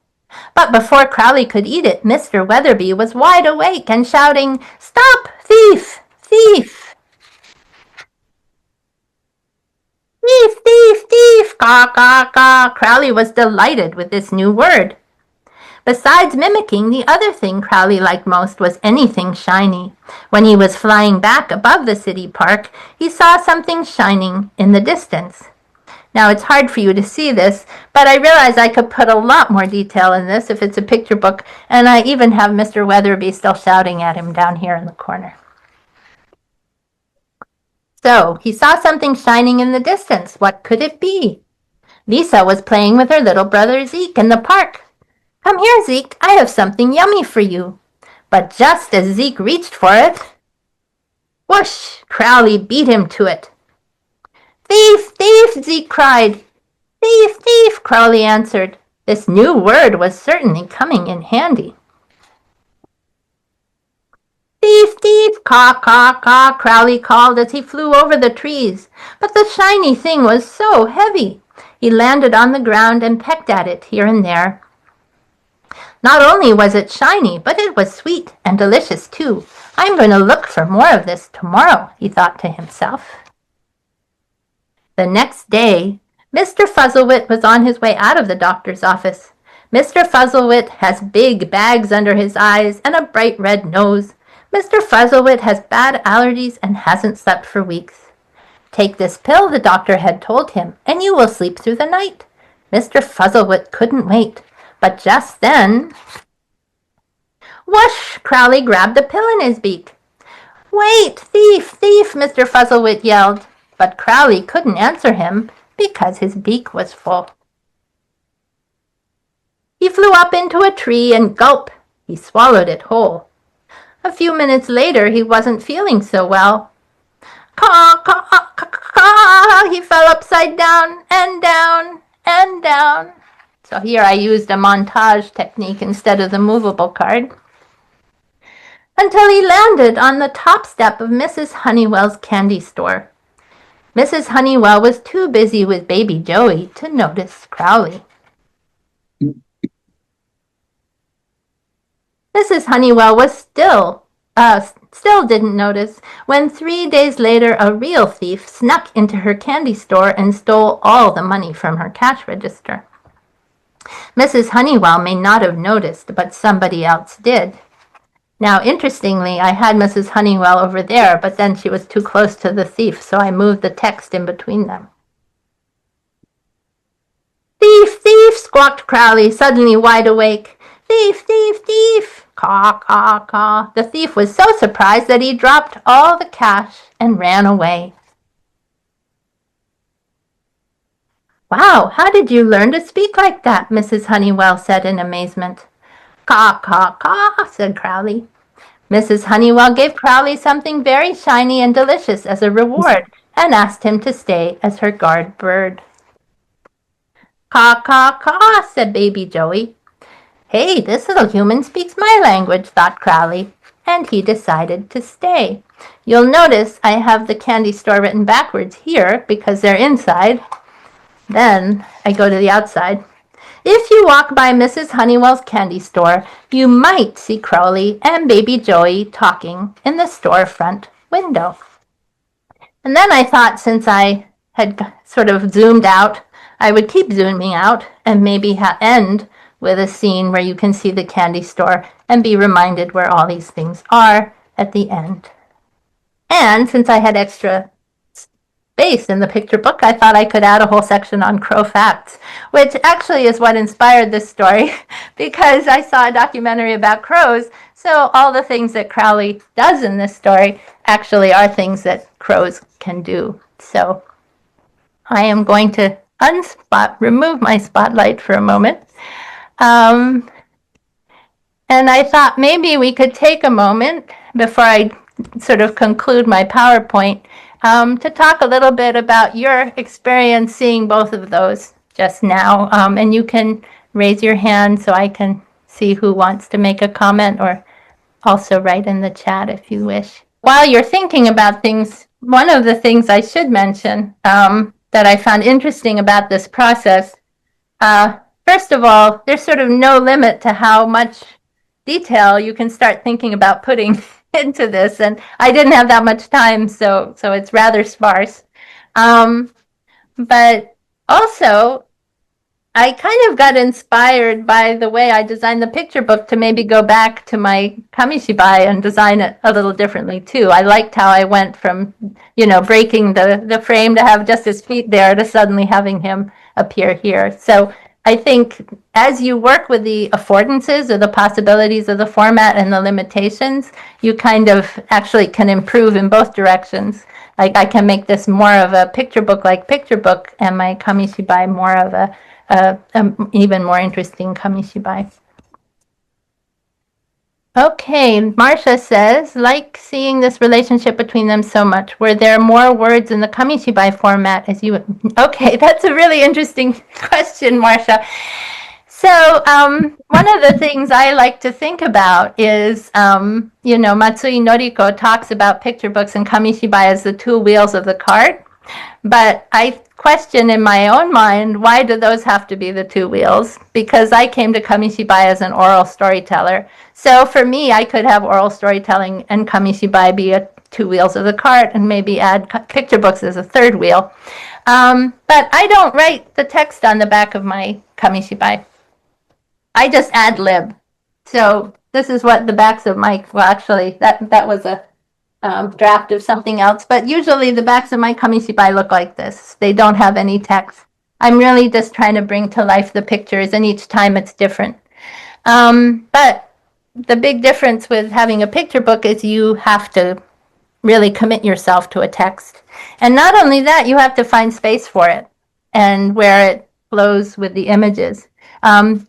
But before Crowley could eat it, Mr. Weatherby was wide awake and shouting, "Stop, thief, thief! Thief, thief, thief! Caw, caw, caw!" Crowley was delighted with this new word. Besides mimicking, the other thing Crowley liked most was anything shiny. When he was flying back above the city park, he saw something shining in the distance. Now, it's hard for you to see this, but I realize I could put a lot more detail in this if it's a picture book, and I even have Mr. Weatherby still shouting at him down here in the corner. So, he saw something shining in the distance. What could it be? Lisa was playing with her little brother Zeke in the park. "Come here, Zeke, I have something yummy for you." But just as Zeke reached for it, whoosh, Crowley beat him to it. "Thief, thief!" Zeke cried. "Thief, thief!" Crowley answered. This new word was certainly coming in handy. "Thief, thief! Caw, caw, caw!" Crowley called as he flew over the trees. But the shiny thing was so heavy. He landed on the ground and pecked at it here and there. Not only was it shiny, but it was sweet and delicious too. "I'm going to look for more of this tomorrow," he thought to himself. The next day, Mr. Fuzzlewit was on his way out of the doctor's office. Mr. Fuzzlewit has big bags under his eyes and a bright red nose. Mr. Fuzzlewit has bad allergies and hasn't slept for weeks. "Take this pill," the doctor had told him, "and you will sleep through the night." Mr. Fuzzlewit couldn't wait. But just then, whoosh! Crowley grabbed the pill in his beak. "Wait, thief, thief!" Mr. Fuzzlewit yelled. But Crowley couldn't answer him because his beak was full. He flew up into a tree and gulp, he swallowed it whole. A few minutes later, he wasn't feeling so well. Caw, caw, caw, caw! He fell upside down and down and down. So here I used a montage technique instead of the movable card. Until he landed on the top step of Mrs. Honeywell's candy store. Mrs. Honeywell was too busy with baby Joey to notice Crowley. Mrs. Honeywell was still didn't notice when 3 days later a real thief snuck into her candy store and stole all the money from her cash register. Mrs. Honeywell may not have noticed, but somebody else did. Now, interestingly, I had Mrs. Honeywell over there, but then she was too close to the thief, so I moved the text in between them. "Thief, thief!" squawked Crowley, suddenly wide awake. "Thief, thief, thief!" Caw, caw, caw. The thief was so surprised that he dropped all the cash and ran away. "Wow, how did you learn to speak like that?" Mrs. Honeywell said in amazement. "Caw, caw, caw," said Crowley. Mrs. Honeywell gave Crowley something very shiny and delicious as a reward and asked him to stay as her guard bird. "Caw, caw, caw," said baby Joey. "Hey, this little human speaks my language," thought Crowley, and he decided to stay. You'll notice I have the candy store written backwards here because they're inside. Then I go to the outside. If you walk by Mrs. Honeywell's candy store, you might see Crowley and baby Joey talking in the storefront window. And then I thought, since I had sort of zoomed out I would keep zooming out and maybe end with a scene where you can see the candy store and be reminded where all these things are at the end. And since I had extra space in the picture book, I thought I could add a whole section on crow facts, which actually is what inspired this story because I saw a documentary about crows. So all the things that Crowley does in this story actually are things that crows can do. So I am going to remove my spotlight for a moment. And I thought maybe we could take a moment before I sort of conclude my PowerPoint to talk a little bit about your experience seeing both of those just now. And you can raise your hand so I can see who wants to make a comment, or also write in the chat if you wish. While you're thinking about things, one of the things I should mention that I found interesting about this process, first of all, there's sort of no limit to how much detail you can start thinking about putting into this, and I didn't have that much time, so it's rather sparse. But also, I kind of got inspired by the way I designed the picture book to maybe go back to my Kamishibai and design it a little differently too. I liked how I went from, breaking the frame to have just his feet there to suddenly having him appear here. So I think as you work with the affordances or the possibilities of the format and the limitations, you kind of actually can improve in both directions. Like I can make this more of a picture book like picture book, and my Kamishibai more of a even more interesting Kamishibai. Okay, Marcia says, like seeing this relationship between them so much. Were there more words in the Kamishibai format as you... Okay, that's a really interesting question, Marcia. So one of the things I like to think about is, Matsui Noriko talks about picture books and Kamishibai as the two wheels of the cart. But I question in my own mind, why do those have to be the two wheels? Because I came to Kamishibai as an oral storyteller. So for me, I could have oral storytelling and Kamishibai be two wheels of the cart, and maybe add picture books as a third wheel. But I don't write the text on the back of my Kamishibai. I just ad lib. So this is what the backs of my, well, actually, that was a draft of something else, but usually the backs of my Kamishibai look like this. They don't have any text. I'm really just trying to bring to life the pictures, and each time it's different. But the big difference with having a picture book is you have to really commit yourself to a text. And not only that, you have to find space for it and where it flows with the images.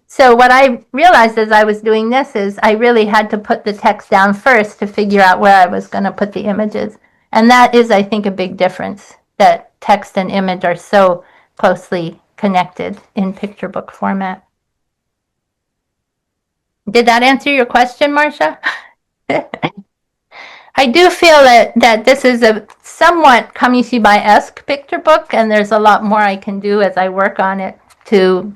So what I realized as I was doing this is I really had to put the text down first to figure out where I was going to put the images. And that is, I think, a big difference, that text and image are so closely connected in picture book format. Did that answer your question, Marcia? I do feel that this is a somewhat Kamishibai-esque picture book, and there's a lot more I can do as I work on it to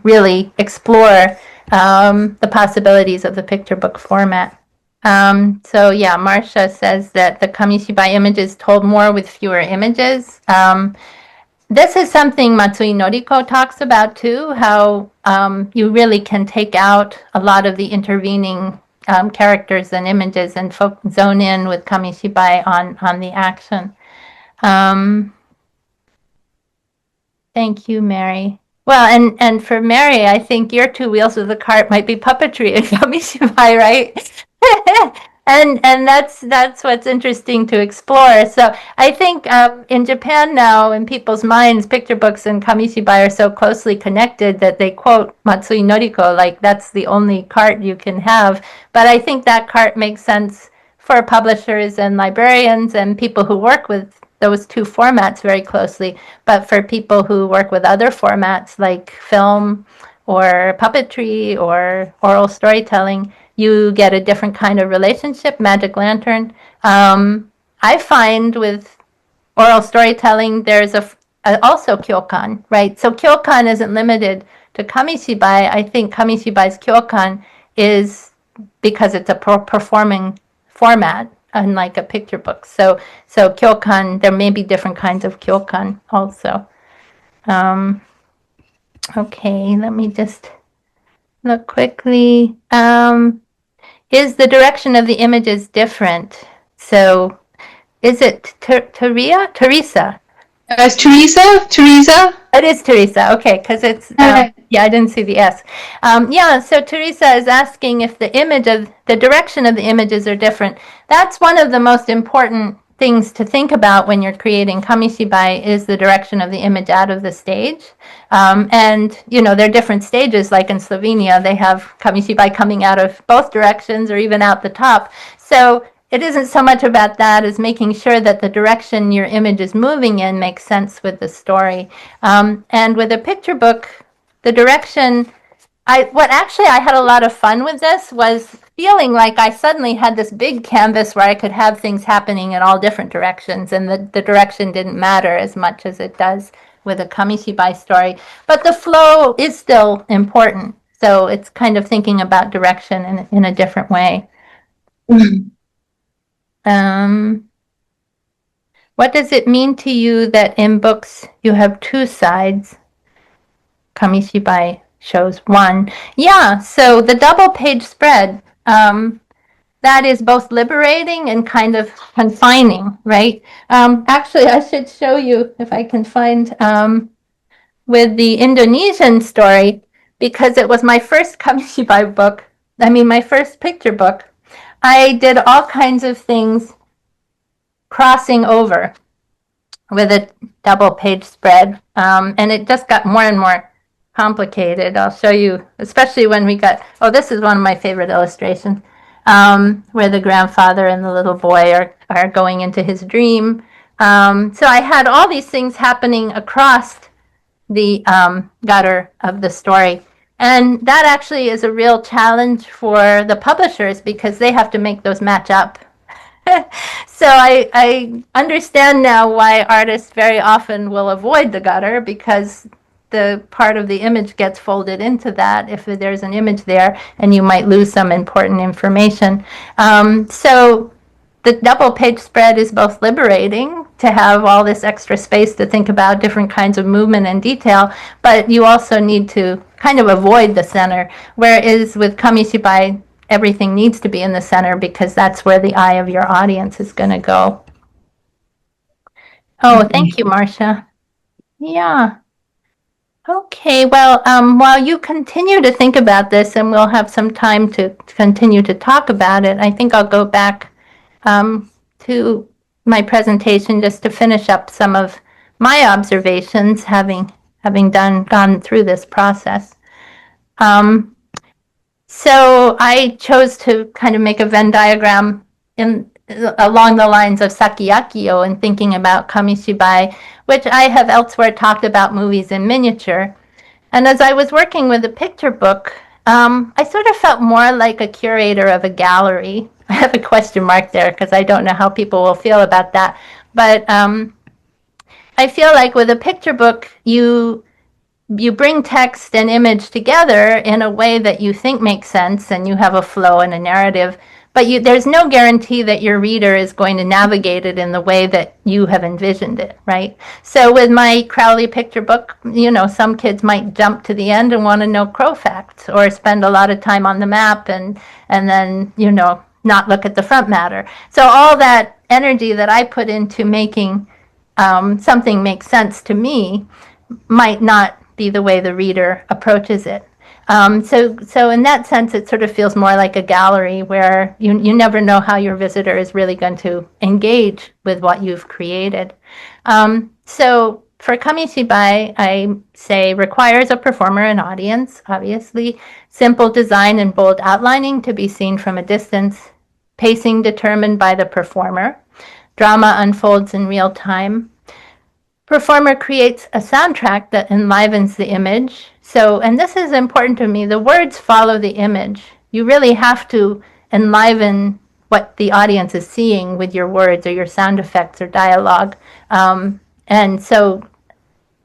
really explore the possibilities of the picture book format. So yeah, Marcia says that the Kamishibai images told more with fewer images. This is something Matsui Noriko talks about too, how you really can take out a lot of the intervening characters and images and zone in with Kamishibai on the action. Thank you, Mary. Well, and for Mary, I think your two wheels of the cart might be puppetry and Kamishibai, right? And that's what's interesting to explore. So I think in Japan now, in people's minds, picture books and Kamishibai are so closely connected that they quote Matsui Noriko, like that's the only cart you can have. But I think that cart makes sense for publishers and librarians and people who work with those two formats very closely. But for people who work with other formats like film or puppetry or oral storytelling, you get a different kind of relationship. Magic Lantern. I find with oral storytelling, there's also kyokan, right? So kyokan isn't limited to Kamishibai. I think Kamishibai's kyokan is because it's a performing format, unlike a picture book. So kyokan, there may be different kinds of kyokan also. Okay, let me just look quickly. Is the direction of the images different? So is it Teresa? It's Teresa? Teresa? It is Teresa. Okay, because it's yeah, I didn't see the S. Yeah, so Teresa is asking if the direction of the images are different. That's one of the most important things to think about when you're creating Kamishibai is the direction of the image out of the stage. And, there are different stages, like in Slovenia, they have Kamishibai coming out of both directions or even out the top. So it isn't so much about that as making sure that the direction your image is moving in makes sense with the story. And with a picture book, the direction, I had a lot of fun with this was feeling like I suddenly had this big canvas where I could have things happening in all different directions, and the direction didn't matter as much as it does with a Kamishibai story. But the flow is still important. So it's kind of thinking about direction in a different way. What does it mean to you that in books you have two sides? Kamishibai shows one. Yeah, so the double page spread, that is both liberating and kind of confining, right? Actually, I should show you if I can find with the Indonesian story, because it was my first Kamishibai book, my first picture book. I did all kinds of things crossing over with a double page spread, and it just got more and more complicated. I'll show you, especially when we got, this is one of my favorite illustrations, where the grandfather and the little boy are going into his dream. So I had all these things happening across the gutter of the story. And that actually is a real challenge for the publishers because they have to make those match up. So I understand now why artists very often will avoid the gutter, because the part of the image gets folded into that if there's an image there, and you might lose some important information. So the double page spread is both liberating to have all this extra space to think about different kinds of movement and detail, but you also need to kind of avoid the center. Whereas with Kamishibai, everything needs to be in the center because that's where the eye of your audience is going to go. Oh, thank you, Marcia. Yeah. Okay, well, while you continue to think about this, and we'll have some time to continue to talk about it, I think I'll go back to my presentation just to finish up some of my observations, having gone through this process. So I chose to kind of make a Venn diagram along the lines of Sakiyakio and thinking about Kamishibai, which I have elsewhere talked about movies in miniature. And as I was working with the picture book, I sort of felt more like a curator of a gallery. I have a question mark there because I don't know how people will feel about that. But I feel like with a picture book, you bring text and image together in a way that you think makes sense, and you have a flow and a narrative, but there's no guarantee that your reader is going to navigate it in the way that you have envisioned it, right? So with my Crowley picture book, some kids might jump to the end and want to know crow facts, or spend a lot of time on the map and then, not look at the front matter. So all that energy that I put into making something make sense to me might not be the way the reader approaches it. So in that sense, it sort of feels more like a gallery where you never know how your visitor is really going to engage with what you've created. So for Kamishibai, I say requires a performer and audience, obviously. Simple design and bold outlining to be seen from a distance. Pacing determined by the performer. Drama unfolds in real time. Performer creates a soundtrack that enlivens the image. So, and this is important to me, the words follow the image. You really have to enliven what the audience is seeing with your words or your sound effects or dialogue. And so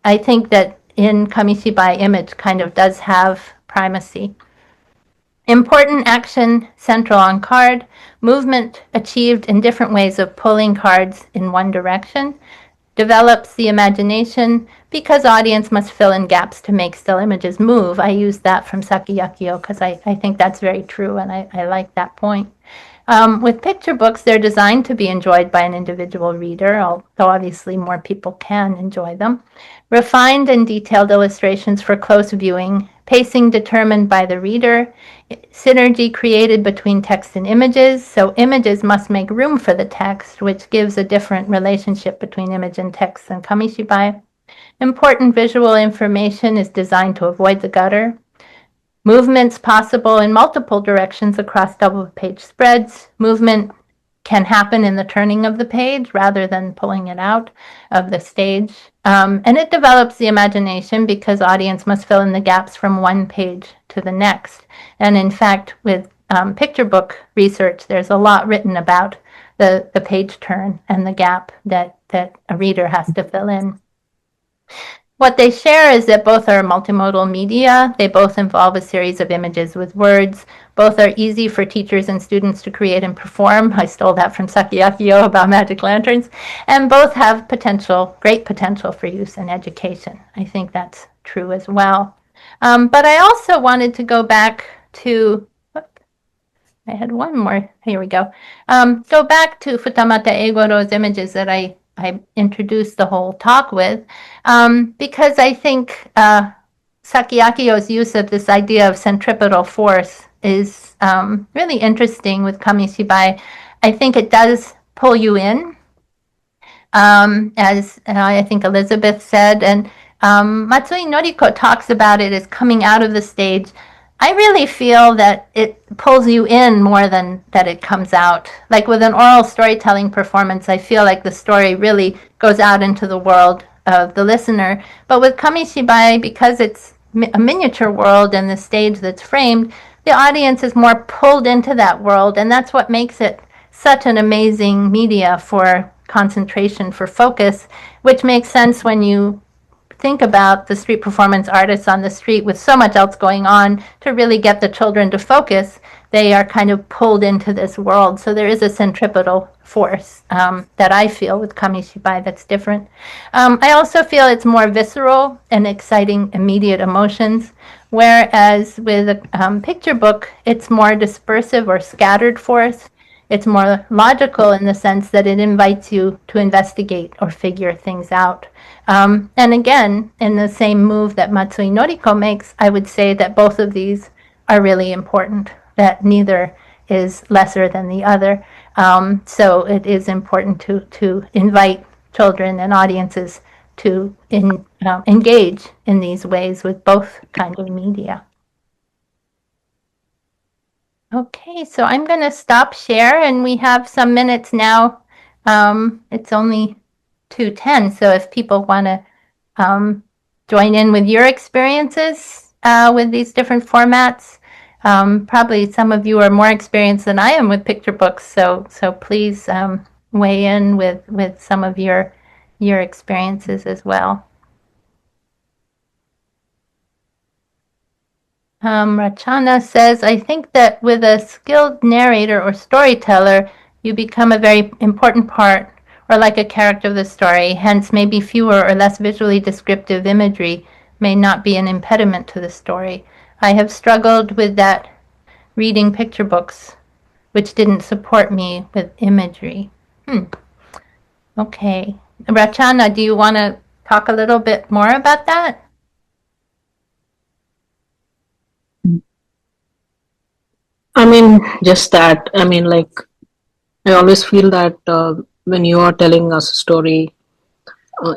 I think that in Kamishibai, image kind of does have primacy. Important action central on card. Movement achieved in different ways of pulling cards in one direction. develops the imagination because audience must fill in gaps to make still images move. I use that from Sakiyakio because I think that's very true, and I like that point. With picture books, they're designed to be enjoyed by an individual reader, although obviously more people can enjoy them. Refined and detailed illustrations for close viewing, pacing determined by the reader, synergy created between text and images, so images must make room for the text, which gives a different relationship between image and text than Kamishibai. Important visual information is designed to avoid the gutter. Movements possible in multiple directions across double page spreads. Movement can happen in the turning of the page rather than pulling it out of the stage. And it develops the imagination because audience must fill in the gaps from one page to the next. And in fact, with picture book research, there's a lot written about the page turn and the gap that a reader has to fill in. What they share is that both are multimodal media. They both involve a series of images with words. Both are easy for teachers and students to create and perform. I stole that from Sakiyakio about magic lanterns. And both have great potential for use in education. I think that's true as well. But I also wanted to go back to, I had one more, here we go. Go back to Futamata Eigoro's images that I introduced the whole talk with, because I think Sakiyakio's use of this idea of centripetal force is really interesting with Kamishibai. I think it does pull you in, as I think Elizabeth said, and Matsui Noriko talks about it as coming out of the stage. I really feel that it pulls you in more than that it comes out. Like with an oral storytelling performance, I feel like the story really goes out into the world of the listener. But with Kamishibai, because it's a miniature world and the stage that's framed, the audience is more pulled into that world, and that's what makes it such an amazing media for concentration, for focus, which makes sense when you think about the street performance artists on the street with so much else going on. To really get the children to focus, they are kind of pulled into this world. So there is a centripetal force that I feel with Kamishibai that's different. I also feel it's more visceral and exciting immediate emotions, whereas with a picture book, it's more dispersive or scattered force. It's more logical in the sense that it invites you to investigate or figure things out. And again, in the same move that Matsui Noriko makes, I would say that both of these are really important, that neither is lesser than the other. So it is important to invite children and audiences to engage in these ways with both kinds of media. Okay, so I'm going to stop share, and we have some minutes now. It's only 2:10, so if people want to join in with your experiences with these different formats, probably some of you are more experienced than I am with picture books, so please weigh in with some of your experiences as well. Rachana says, I think that with a skilled narrator or storyteller, you become a very important part or like a character of the story. Hence, maybe fewer or less visually descriptive imagery may not be an impediment to the story. I have struggled with that reading picture books, which didn't support me with imagery. Okay. Rachana, do you want to talk a little bit more about that? I mean, just that. I mean, like, I always feel that when you are telling us a story,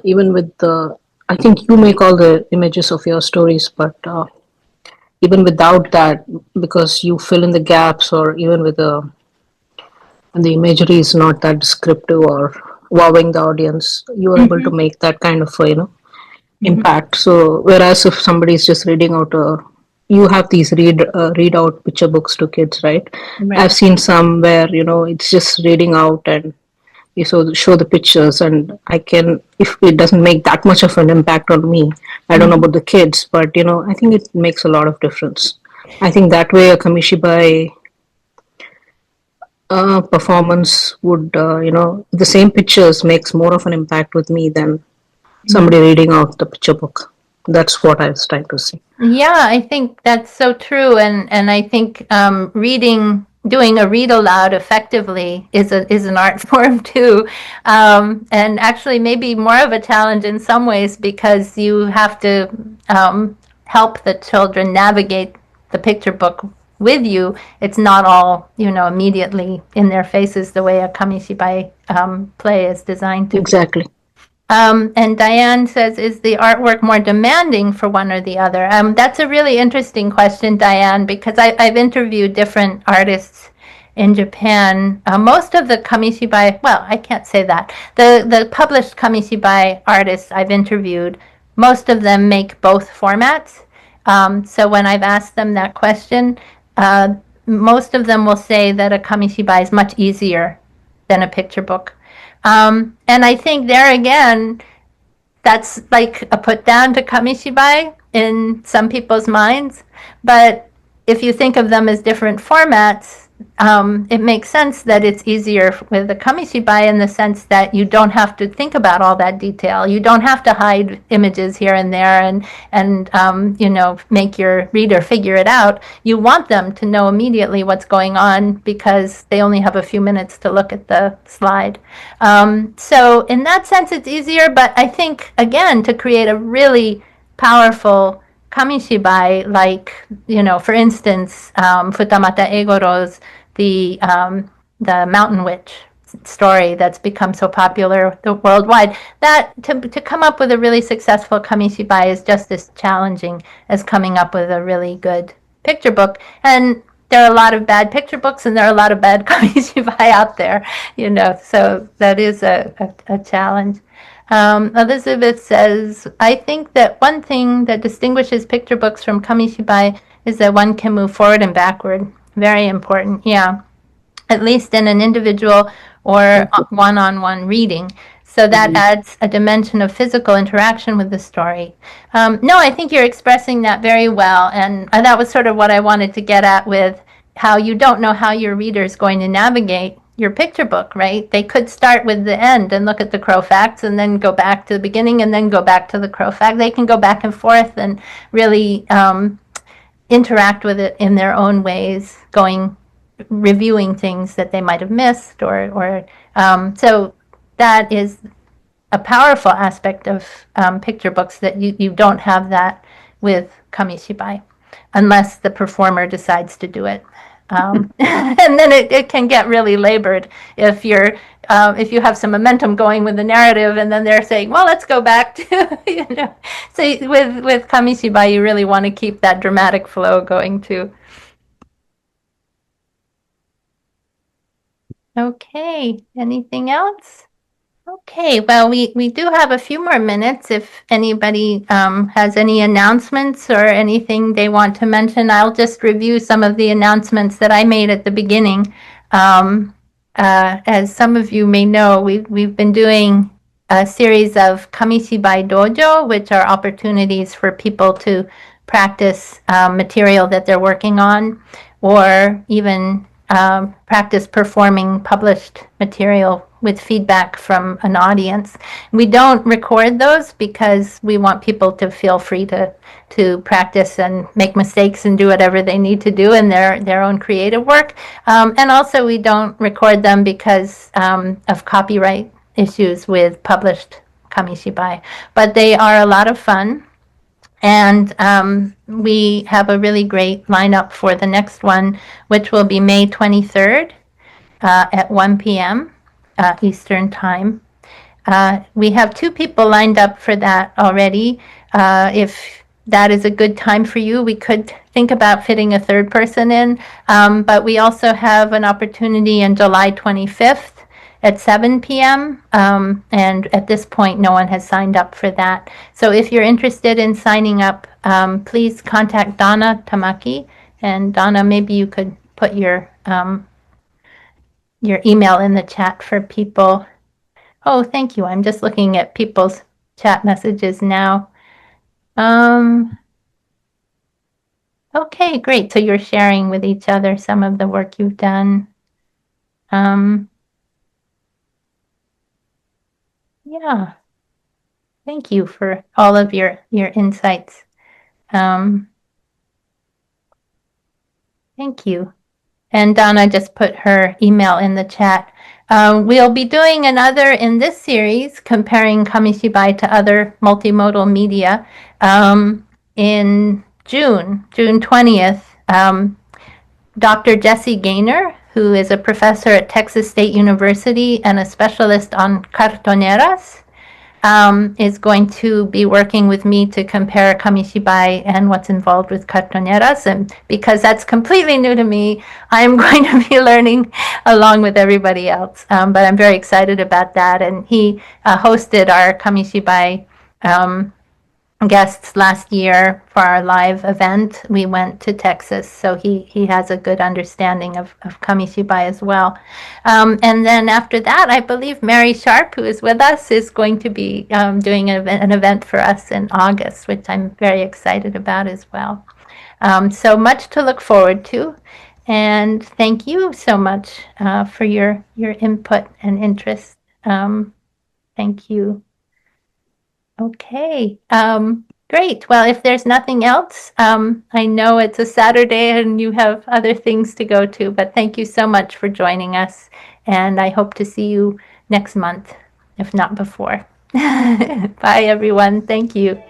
even with the, I think you make all the images of your stories, but even without that, because you fill in the gaps, or even with the imagery is not that descriptive or wowing the audience, you are able to make that kind of, impact. So, whereas if somebody is just reading out you have these read out picture books to kids, right? I've seen some where it's just reading out and you show the pictures, and if it doesn't make that much of an impact on me, I don't know about the kids, but I think it makes a lot of difference. I think that way a Kamishibai performance would, the same pictures makes more of an impact with me than Mm-hmm. somebody reading out the picture book. That's what I was trying to say. Yeah, I think that's so true, and I think doing a read aloud effectively is an art form too, and actually maybe more of a challenge in some ways because you have to help the children navigate the picture book with you. It's not all immediately in their faces the way a Kamishibai play is designed to be. Exactly. And Diane says, is the artwork more demanding for one or the other? That's a really interesting question, Diane, because I've interviewed different artists in Japan. Most of the Kamishibai, well, I can't say that. The published Kamishibai artists I've interviewed, most of them make both formats. So when I've asked them that question, most of them will say that a Kamishibai is much easier than a picture book. And I think there again, that's like a put down to Kamishibai in some people's minds. But if you think of them as different formats, it makes sense that it's easier with the Kamishibai in the sense that you don't have to think about all that detail. You don't have to hide images here and there and make your reader figure it out. You want them to know immediately what's going on because they only have a few minutes to look at the slide. So in that sense, it's easier. But I think, again, to create a really powerful Kamishibai, like, for instance, Futamata Egoro's the Mountain Witch story that's become so popular worldwide, that to come up with a really successful Kamishibai is just as challenging as coming up with a really good picture book. And there are a lot of bad picture books and there are a lot of bad Kamishibai out there, so that is a challenge. Elizabeth says, I think that one thing that distinguishes picture books from Kamishibai is that one can move forward and backward. Very important, yeah. At least in an individual or one-on-one reading. So that adds a dimension of physical interaction with the story. No, I think you're expressing that very well. And that was sort of what I wanted to get at with how you don't know how your reader is going to navigate your picture book, right? They could start with the end and look at the crow facts and then go back to the beginning and then go back to the crow fact. They can go back and forth and really interact with it in their own ways, reviewing things that they might have missed or so that is a powerful aspect of picture books that you don't have that with Kamishibai unless the performer decides to do it. And then it can get really labored if you have some momentum going with the narrative and then they're saying, well, let's go back to, So with Kamishibai, you really want to keep that dramatic flow going too. Okay, anything else? Okay, well, we do have a few more minutes. If anybody has any announcements or anything they want to mention, I'll just review some of the announcements that I made at the beginning. As some of you may know, we've been doing a series of Kamishibai Dojo, which are opportunities for people to practice material that they're working on, or even practice performing published material with feedback from an audience. We don't record those because we want people to feel free to practice and make mistakes and do whatever they need to do in their own creative work. And also we don't record them because of copyright issues with published Kamishibai. But they are a lot of fun. And we have a really great lineup for the next one, which will be May 23rd at 1 p.m. Eastern Time. We have 2 people lined up for that already. If that is a good time for you, we could think about fitting a third person in. But we also have an opportunity on July 25th at 7 p.m. And at this point, no one has signed up for that. So if you're interested in signing up, please contact Donna Tamaki. And Donna, maybe you could put your email in the chat for people. Oh, thank you. I'm just looking at people's chat messages now. Okay, great. So you're sharing with each other some of the work you've done. Yeah. Thank you for all of your insights. Thank you. And Donna just put her email in the chat. We'll be doing another in this series, comparing Kamishibai to other multimodal media, in June 20th. Dr. Jesse Gaynor, who is a professor at Texas State University and a specialist on cartoneras, is going to be working with me to compare Kamishibai and what's involved with cartoneras. And because that's completely new to me, I'm going to be learning along with everybody else. But I'm very excited about that. And he hosted our Kamishibai guests last year for our live event. We went to Texas, so he has a good understanding of Kamishibai as well. And then after that, I believe Mary Sharp, who is with us, is going to be doing an event for us in August, which I'm very excited about as well. So much to look forward to. And thank you so much for your input and interest. Thank you. Okay, great. Well, if there's nothing else, I know it's a Saturday and you have other things to go to, but thank you so much for joining us. And I hope to see you next month, if not before. Bye, everyone. Thank you.